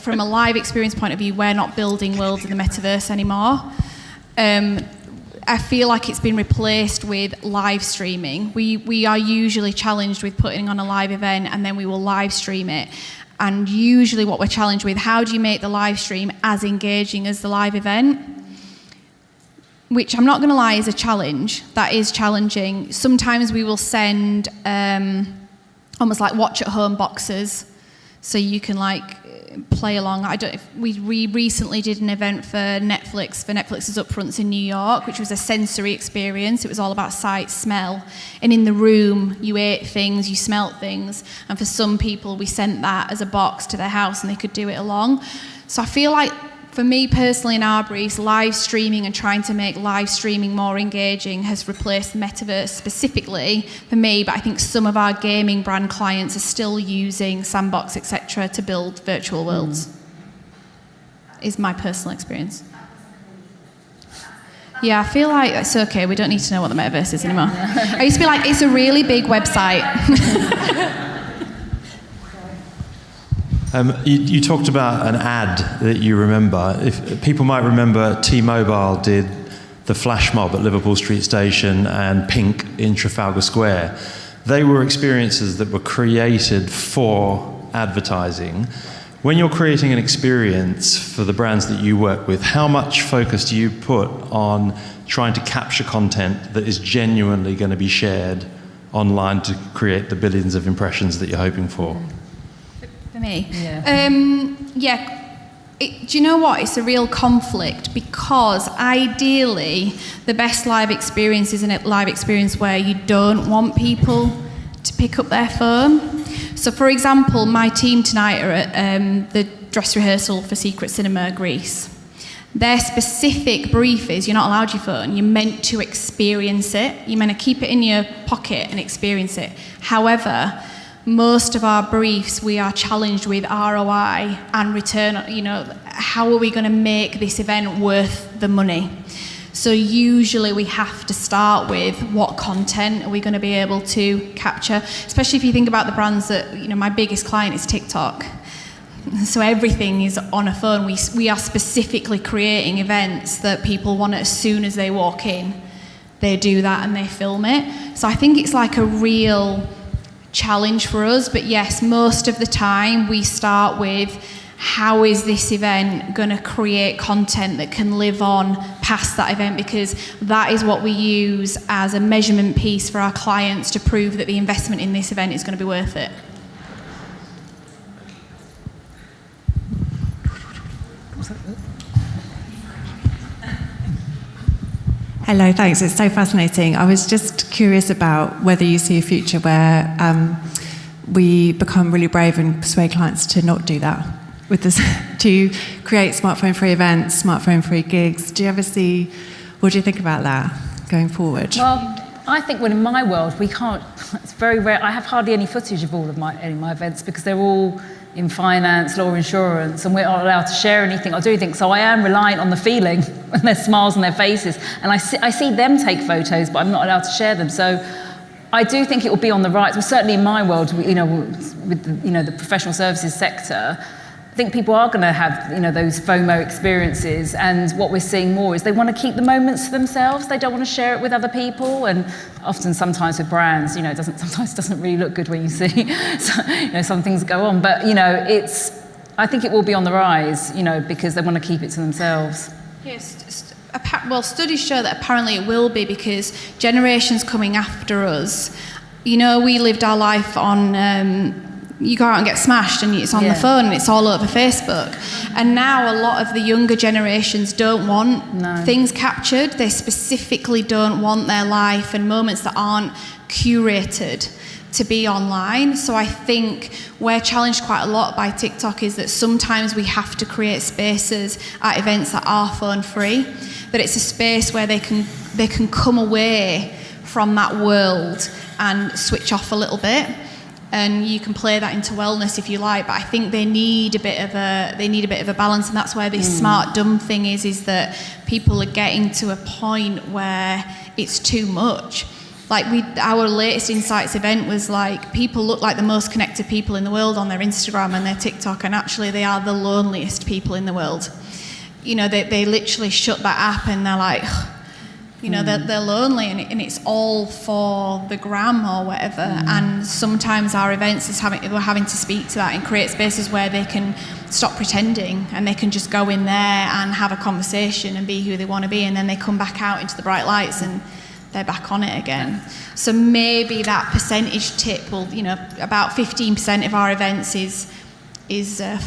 from a live experience point of view, we're not building worlds in the metaverse anymore. I feel like it's been replaced with live streaming. We are usually challenged with putting on a live event, and then we will live stream it. And usually what we're challenged with, how do you make the live stream as engaging as the live event? which I'm not going to lie is a challenge. That is challenging. Sometimes we will send almost like watch at home boxes, so you can like play along. We recently did an event for Netflix's upfronts in New York, which was a sensory experience. It was all about sight, smell, and in the room you ate things, you smelt things, and for some people we sent that as a box to their house and they could do it along. So I feel like for me personally in our briefs, live streaming and trying to make live streaming more engaging has replaced the metaverse specifically for me, but I think some of our gaming brand clients are still using Sandbox, etc. to build virtual worlds, is my personal experience. Yeah, I feel like it's okay, we don't need to know what the metaverse is anymore. I used to be like, it's a really big website. You talked about an ad that you remember. If people might remember, T-Mobile did the flash mob at Liverpool Street Station and Pink in Trafalgar Square. They were experiences that were created for advertising. When you're creating an experience for the brands that you work with, how much focus do you put on trying to capture content that is genuinely going to be shared online to create the billions of impressions that you're hoping for? Me. Yeah. Do you know what? It's a real conflict because ideally the best live experience is a live experience where you don't want people to pick up their phone. So for example, my team tonight are at the dress rehearsal for Secret Cinema Greece. Their specific brief is you're not allowed your phone, you're meant to experience it, you're meant to keep it in your pocket and experience it. However, most of our briefs, we are challenged with ROI and return, how are we going to make this event worth the money? So usually we have to start with what content are we going to be able to capture, especially if you think about the brands that, my biggest client is TikTok. So everything is on a phone. We are specifically creating events that people want as soon as they walk in. They do that and they film it. So I think it's like a real challenge for us, but yes, most of the time we start with how is this event going to create content that can live on past that event, because that is what we use as a measurement piece for our clients to prove that the investment in this event is going to be worth it. Hello, thanks. It's so fascinating. I was just curious about whether you see a future where we become really brave and persuade clients to not do that, to create smartphone-free events, smartphone-free gigs. Do you ever see, what do you think about that going forward? Well, I think in my world, we can't, it's very rare. I have hardly any footage of any of my events because they're all in finance, law, insurance, and we're not allowed to share anything or do anything. So I am reliant on the feeling and their smiles on their faces. And I see them take photos, but I'm not allowed to share them. So I do think it will be on the rise. Well, certainly in my world, with the professional services sector, I think people are going to have, those FOMO experiences, and what we're seeing more is they want to keep the moments to themselves. They don't want to share it with other people, and often sometimes with brands, sometimes doesn't really look good when you see, some things go on. But I think it will be on the rise, because they want to keep it to themselves. Yes. Well, studies show that apparently it will be because generations coming after us, we lived our life on. You go out and get smashed and it's on the phone and it's all over Facebook. And now a lot of the younger generations don't want things captured. They specifically don't want their life and moments that aren't curated to be online. So I think we're challenged quite a lot by TikTok is that sometimes we have to create spaces at events that are phone free, that it's a space where they can come away from that world and switch off a little bit. And you can play that into wellness if you like, but I think they need a bit of a balance, and that's where this smart dumb thing is that people are getting to a point where it's too much. Like our latest Insights event was like people look like the most connected people in the world on their Instagram and their TikTok, and actually they are the loneliest people in the world. They literally shut that app and they're like, they're lonely, and it's all for the gram or whatever. And sometimes our events we're having to speak to that and create spaces where they can stop pretending, and they can just go in there and have a conversation and be who they want to be, and then they come back out into the bright lights and they're back on it again. So maybe that percentage tip will, about 15% of our events is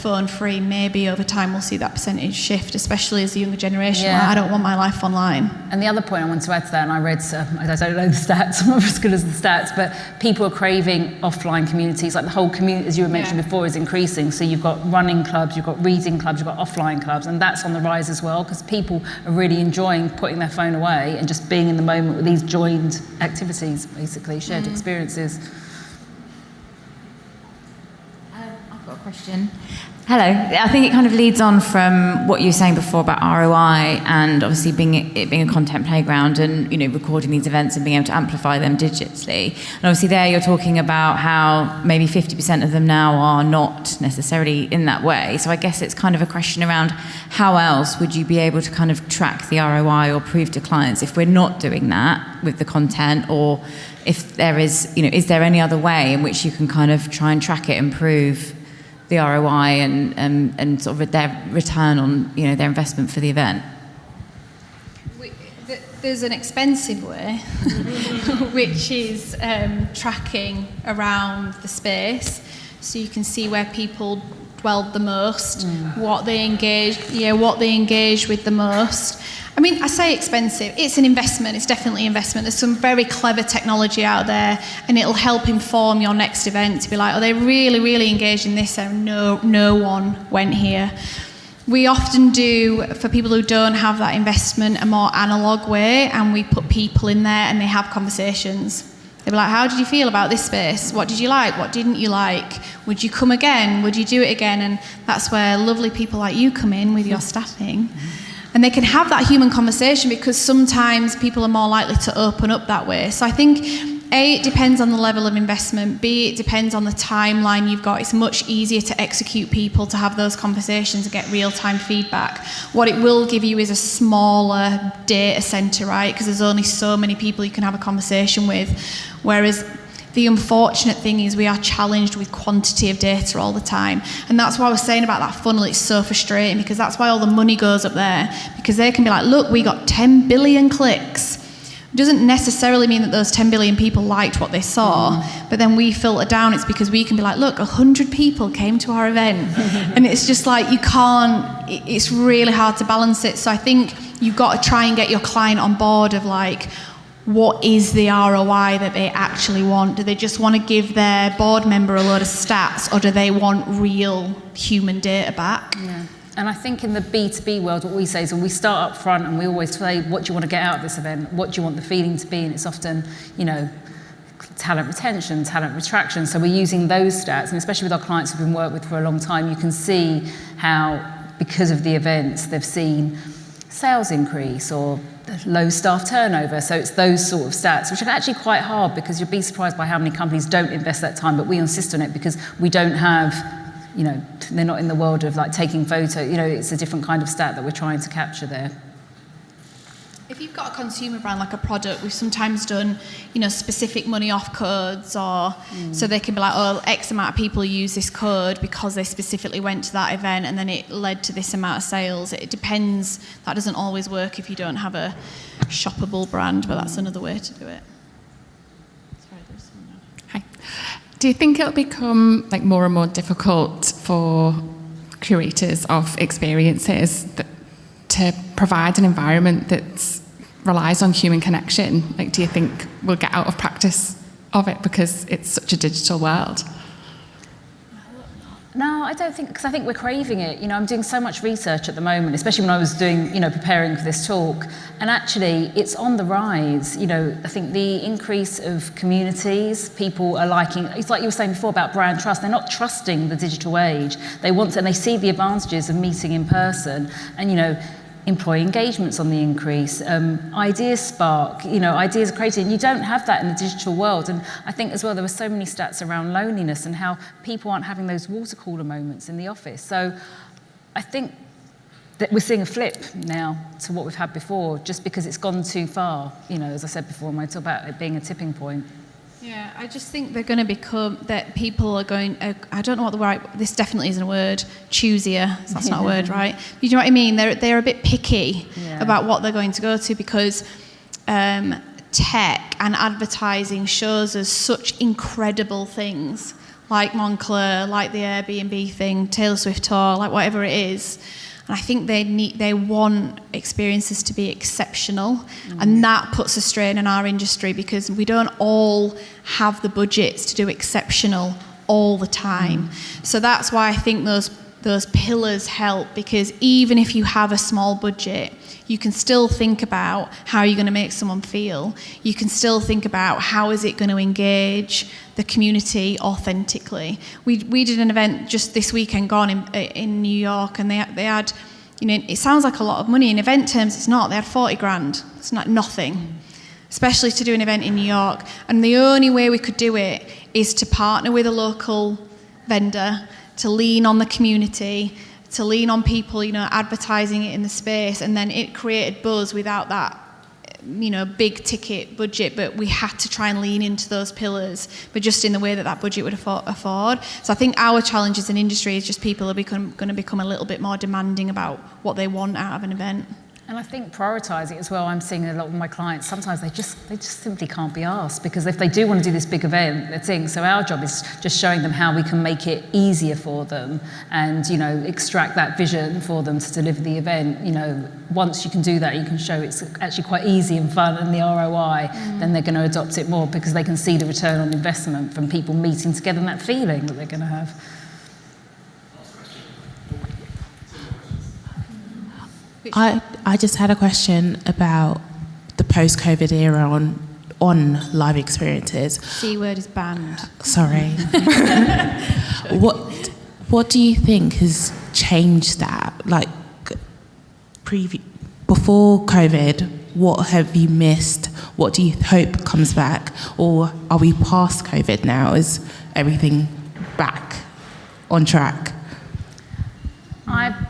phone free. Maybe over time we'll see that percentage shift, especially as the younger generation. Yeah. Like, I don't want my life online. And the other point I want to add to that, and I read, I don't know the stats, I'm not as good as the stats, but people are craving offline communities. Like the whole community, as you were mentioning before, is increasing. So you've got running clubs, you've got reading clubs, you've got offline clubs, and that's on the rise as well, because people are really enjoying putting their phone away and just being in the moment with these joined activities, basically, shared experiences. Question. Hello. I think it kind of leads on from what you were saying before about ROI and obviously it being a content playground and recording these events and being able to amplify them digitally. And obviously there you're talking about how maybe 50% of them now are not necessarily in that way. So I guess it's kind of a question around how else would you be able to kind of track the ROI or prove to clients if we're not doing that with the content, or if there is, is there any other way in which you can kind of try and track it and prove the ROI and sort of their return on their investment for the event? There's an expensive way, which is tracking around the space, so you can see where people dwelled the most, what they engage with the most. I mean, I say expensive, it's an investment, it's definitely investment. There's some very clever technology out there, and it'll help inform your next event to be like, oh, they really, really engaged in this, and no one went here. We often do, for people who don't have that investment, a more analogue way, and we put people in there and they have conversations. They'll be like, how did you feel about this space? What did you like? What didn't you like? Would you come again? Would you do it again? And that's where lovely people like you come in with your staffing. And they can have that human conversation, because sometimes people are more likely to open up that way. So I think, A, it depends on the level of investment. B, it depends on the timeline you've got. It's much easier to execute people to have those conversations and get real-time feedback. What it will give you is a smaller data centre, right? Because there's only so many people you can have a conversation with. Whereas the unfortunate thing is we are challenged with quantity of data all the time. And that's why I was saying about that funnel, it's so frustrating, because that's why all the money goes up there. Because they can be like, look, we got 10 billion clicks. It doesn't necessarily mean that those 10 billion people liked what they saw, but then we filter down, it's because we can be like, look, 100 people came to our event. And it's just like, it's really hard to balance it. So I think you've got to try and get your client on board of like, what is the ROI that they actually want? Do they just want to give their board member a load of stats, or do they want real human data back? Yeah. And I think in the B2B world, what we say is when we start up front and we always say, what do you want to get out of this event? What do you want the feeling to be? And it's often, talent retention, talent retraction. So we're using those stats, and especially with our clients who've been worked with for a long time, you can see how, because of the events, they've seen sales increase or low staff turnover. So it's those sort of stats, which are actually quite hard, because you'll be surprised by how many companies don't invest that time, but we insist on it because we don't have, they're not in the world of like taking photos. It's a different kind of stat that we're trying to capture there. If you've got a consumer brand like a product, we've sometimes done, specific money off codes, or so they can be like, oh, X amount of people use this code because they specifically went to that event and then it led to this amount of sales. It depends. That doesn't always work if you don't have a shoppable brand, but that's another way to do it. Sorry, there's someone else. Hi. Do you think it'll become like more and more difficult for curators of experiences to provide an environment that relies on human connection? Like, do you think we'll get out of practice of it because it's such a digital world? No, I don't think, because I think we're craving it. I'm doing so much research at the moment, especially when I was doing, preparing for this talk, and actually it's on the rise. I think the increase of communities, people are liking, it's like you were saying before about brand trust, they're not trusting the digital age. They want to, and they see the advantages of meeting in person, and employee engagement's on the increase, ideas spark, ideas are created, and you don't have that in the digital world. And I think as well, there were so many stats around loneliness and how people aren't having those water cooler moments in the office. So I think that we're seeing a flip now to what we've had before, just because it's gone too far, as I said before when I talked about it being a tipping point. Yeah, I just think they're going to become, that people are going, I don't know what the right, this definitely isn't a word, choosier, so that's not a word, right? You know what I mean? They're a bit picky about what they're going to go to, because tech and advertising shows us such incredible things, like Moncler, like the Airbnb thing, Taylor Swift tour, like whatever it is. And I think they want experiences to be exceptional, and that puts a strain on our industry, because we don't all have the budgets to do exceptional all the time. So that's why I think those pillars help, because even if you have a small budget, you can still think about how you're going to make someone feel. You can still think about how is it going to engage the community authentically. We did an event just this weekend gone in New York, and they had, you know, it sounds like a lot of money. In event terms, it's not. They had 40 grand. It's not nothing, especially to do an event in New York. And the only way we could do it is to partner with a local vendor, to lean on the community, to lean on people, you know, advertising it in the space, and then it created buzz without that, you know, big ticket budget. But we had to try and lean into those pillars, but just in the way that budget would afford. So I think our challenge as an industry is just people are going to become a little bit more demanding about what they want out of an event. And I think prioritising as well. I'm seeing a lot of my clients, sometimes they just simply can't be asked, because if they do want to do this big event, they're saying, so our job is just showing them how we can make it easier for them and, you know, extract that vision for them to deliver the event. You know, once you can do that, you can show it's actually quite easy and fun and the ROI, then they're going to adopt it more, because they can see the return on investment from people meeting together and that feeling that they're going to have. I just had a question about the post-COVID era on live experiences. C word is banned. Sorry. What do you think has changed that? Like, before COVID, what have you missed? What do you hope comes back? Or are we past COVID now? Is everything back on track? I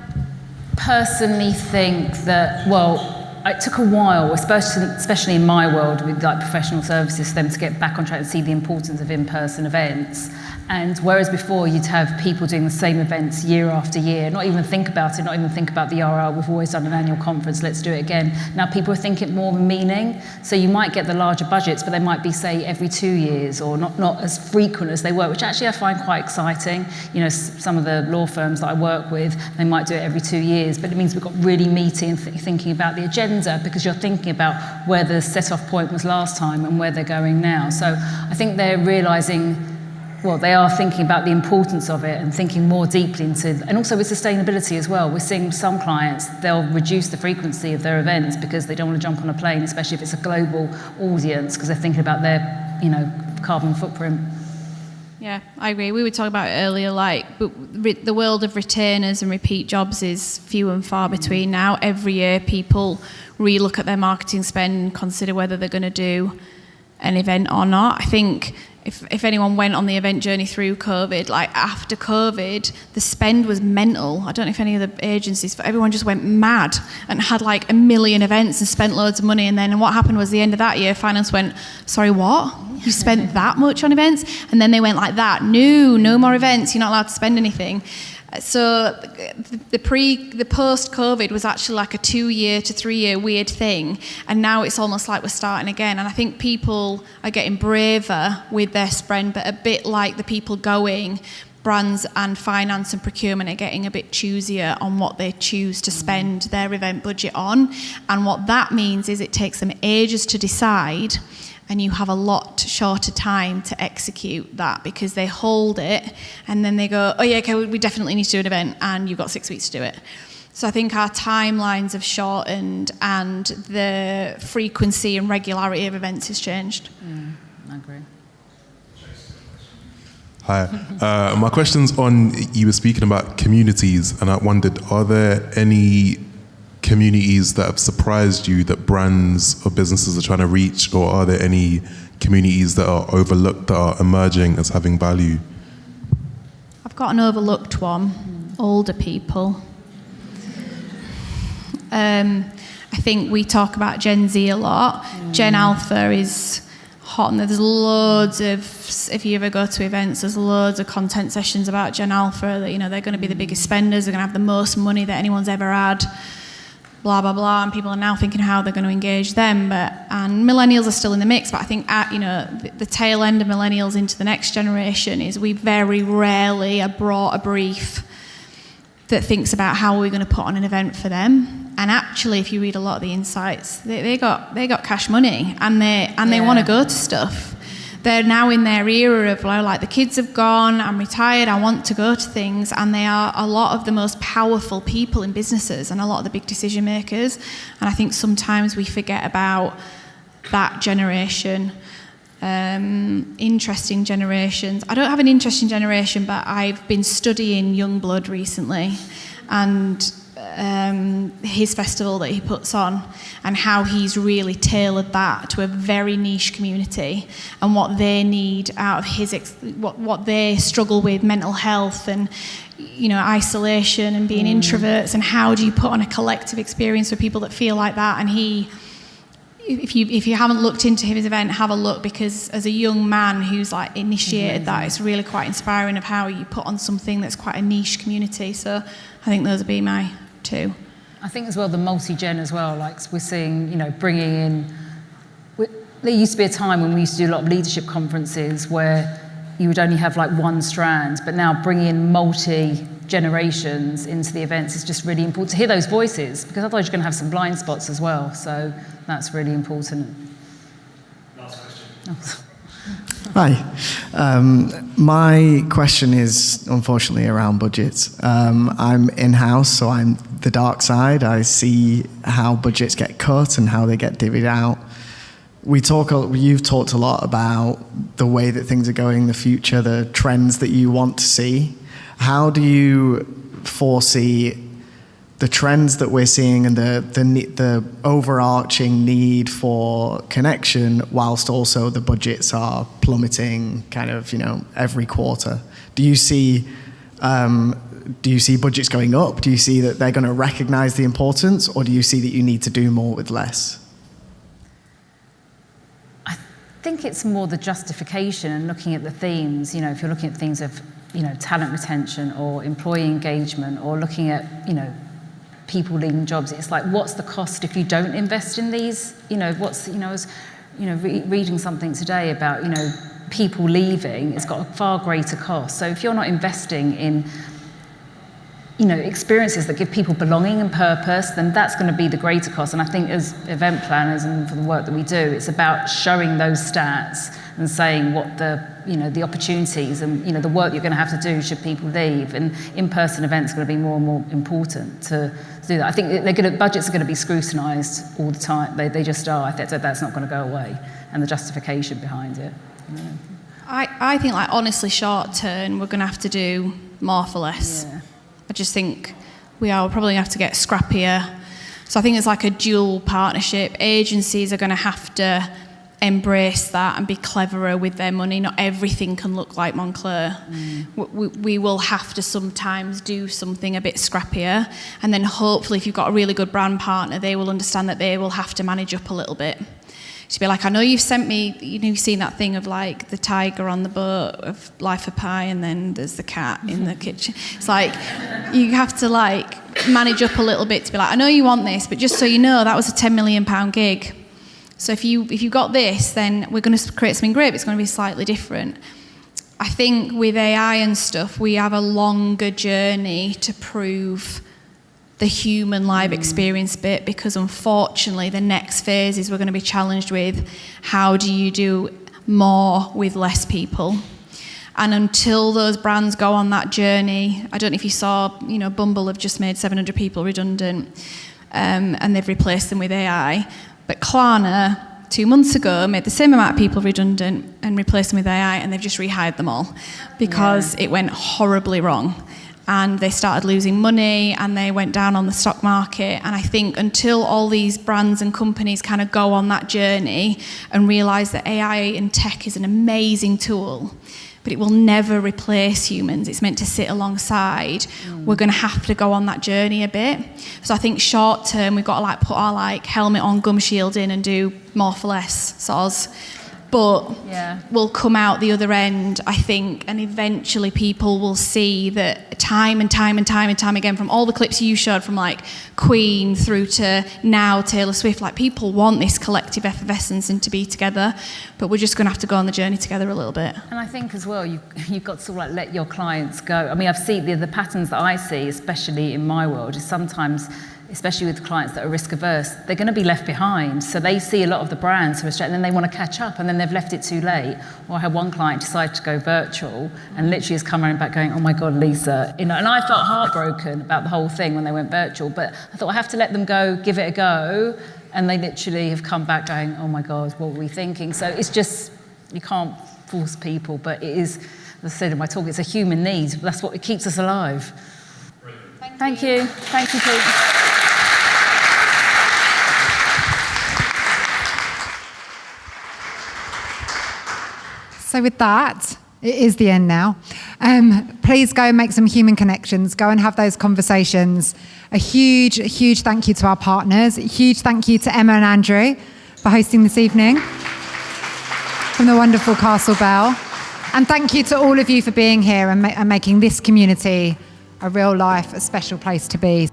personally think that, well, it took a while, especially in my world with like professional services, for them to get back on track and see the importance of in-person events. And whereas before you'd have people doing the same events year after year, not even think about it, not even think about the RR, we've always done an annual conference, let's do it again. Now people are thinking more of a meaning. So you might get the larger budgets, but they might be, say, every 2 years, or not as frequent as they were, which actually I find quite exciting. You know, some of the law firms that I work with, they might do it every 2 years, but it means we've got really meaty and thinking about the agenda, because you're thinking about where the set-off point was last time and where they're going now. So I think they're realising, well, they are thinking about the importance of it and thinking more deeply into, and also with sustainability as well. We're seeing some clients, they'll reduce the frequency of their events because they don't want to jump on a plane, especially if it's a global audience, because they're thinking about their, you know, carbon footprint. Yeah, I agree. We were talking about it earlier, like, but the world of retainers and repeat jobs is few and far between now. Every year people relook at their marketing spend, consider whether they're going to do an event or not. I think if anyone went on the event journey through COVID, like after COVID, the spend was mental. I don't know if any of the agencies, but everyone just went mad and had like 1 million events and spent loads of money. And then what happened was the end of that year, finance went, sorry, what? You spent that much on events? And then they went like that, no more events, you're not allowed to spend anything. So the post-COVID was actually like a 2 year to 3 year weird thing, and now it's almost like we're starting again. And I think people are getting braver with their spend, but a bit like the people going, brands and finance and procurement are getting a bit choosier on what they choose to spend their event budget on. And what that means is it takes them ages to decide, and you have a lot shorter time to execute that, because they hold it and then they go, oh yeah, okay, we definitely need to do an event, and you've got 6 weeks to do it. So I think our timelines have shortened, and the frequency and regularity of events has changed. I agree. Hi, my question's on, you were speaking about communities, and I wondered, are there any communities that have surprised you that brands or businesses are trying to reach, or are there any communities that are overlooked that are emerging as having value? I've got an overlooked one, older people. I think we talk about Gen Z a lot. Gen Alpha is, hot, and there's loads of, if you ever go to events, there's loads of content sessions about Gen Alpha that, you know, they're going to be the biggest spenders, they're going to have the most money that anyone's ever had, blah, blah, blah, and people are now thinking how they're going to engage them. And millennials are still in the mix, but I think at, you know, the tail end of millennials into the next generation is we very rarely are brought a brief that thinks about how we're going to put on an event for them. And actually, if you read a lot of the insights, they got cash money, and they want to go to stuff. They're now in their era of, like, the kids have gone, I'm retired, I want to go to things, and they are a lot of the most powerful people in businesses and a lot of the big decision makers. And I think sometimes we forget about that generation. Interesting generations. I don't have an interesting generation, but I've been studying young blood recently, and his festival that he puts on, and how he's really tailored that to a very niche community and what they need out of his what they struggle with, mental health and, you know, isolation and being introverts, and how do you put on a collective experience for people that feel like that. And he, if you haven't looked into his event, have a look, because as a young man who's like initiated that, it's really quite inspiring of how you put on something that's quite a niche community. So I think those would be my two. I think as well the multi-gen as well, like we're seeing, you know, bringing in, there used to be a time when we used to do a lot of leadership conferences where you would only have like one strand, but now bringing in multi-generations into the events is just really important to hear those voices, because otherwise you're going to have some blind spots as well. So that's really important. Last question. Oh. Hi. My question is unfortunately around budgets. I'm in-house, so I'm the dark side. I see how budgets get cut and how they get divvied out. You've talked a lot about the way that things are going in the future, the trends that you want to see. How do you foresee the trends that we're seeing and the overarching need for connection, whilst also the budgets are plummeting kind of, you know, every quarter? Do you see budgets going up? Do you see that they're going to recognise the importance, or do you see that you need to do more with less? I think it's more the justification and looking at the themes. You know, if you're looking at themes of, you know, talent retention or employee engagement, or looking at, you know, people leaving jobs, it's like, what's the cost if you don't invest in these? You know, what's, you know, I was, you know, reading something today about, you know, people leaving, it's got a far greater cost. So if you're not investing in, you know, experiences that give people belonging and purpose, then that's going to be the greater cost. And I think as event planners and for the work that we do, it's about showing those stats and saying what the, you know, the opportunities and, you know, the work you're going to have to do should people leave. And in-person events are going to be more and more important to do that. I think budgets are going to be scrutinised all the time. They just are. I think that's not going to go away, and the justification behind it. You know. I think, like, honestly, short term, we're going to have to do more for less. Yeah. I just think we're probably going to have to get scrappier. So I think it's like a dual partnership. Agencies are going to have to embrace that and be cleverer with their money. Not everything can look like Moncler. We will have to sometimes do something a bit scrappier, and then hopefully if you've got a really good brand partner, they will understand that they will have to manage up a little bit. To be like, I know you've sent me, you know, you've seen that thing of like the tiger on the boat of Life of Pi, and then there's the cat in the kitchen. It's like, you have to like manage up a little bit to be like, I know you want this, but just so you know, that was a £10 million gig. So if you got this, then we're going to create something great, but it's going to be slightly different. I think with AI and stuff, we have a longer journey to prove the human live experience bit, because unfortunately the next phase is we're going to be challenged with how do you do more with less people. And until those brands go on that journey, I don't know if you saw, you know, Bumble have just made 700 people redundant, and they've replaced them with AI. But Klarna 2 months ago made the same amount of people redundant and replaced them with AI, and they've just rehired them all because it went horribly wrong. And they started losing money, and they went down on the stock market. And I think until all these brands and companies kind of go on that journey and realise that AI and tech is an amazing tool, but it will never replace humans, it's meant to sit alongside, we're going to have to go on that journey a bit. So I think short term, we've got to like put our like helmet on, gum shield in, and do more for less, soz. but Yeah. will come out the other end, I think, and eventually people will see that time and time again, from all the clips you showed, from like Queen through to now Taylor Swift, like people want this collective effervescence and to be together, but we're just going to have to go on the journey together a little bit. And I think as well, you've got to sort of like let your clients go. I mean, I've seen the patterns that I see, especially in my world, is sometimes, especially with clients that are risk averse, they're going to be left behind. So they see a lot of the brands who are straight, and then they want to catch up, and then they've left it too late. Or I had one client decide to go virtual, and literally has come running back going, "Oh my God, Lisa," you know. And I felt heartbroken about the whole thing when they went virtual. But I thought I have to let them go, give it a go, and they literally have come back going, "Oh my God, what were we thinking?" So it's just, you can't force people, but it is, as I said in my talk, it's a human need. That's what it keeps us alive. Thank you. Thank you, Pete. So with that, it is the end now. Please go and make some human connections. Go and have those conversations. A huge thank you to our partners. A huge thank you to Emma and Andrew for hosting this evening from the wonderful CastleBell. And thank you to all of you for being here and making this community a real life, a special place to be.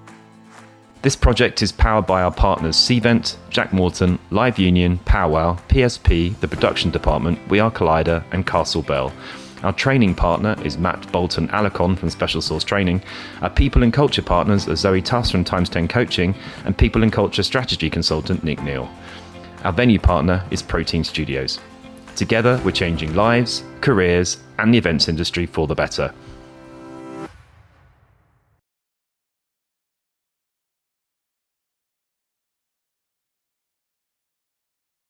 This project is powered by our partners Cvent, Jack Morton, Live Union, Powwow, PSP, the production department, We Are Collider, and CastleBell. Our training partner is Matt Bolton-Alarcón from Special Source Training. Our people and culture partners are Zoe Tuffs from Times 10 Coaching and people and culture strategy consultant Nic Neal. Our venue partner is Protein Studios. Together, we're changing lives, careers, and the events industry for the better.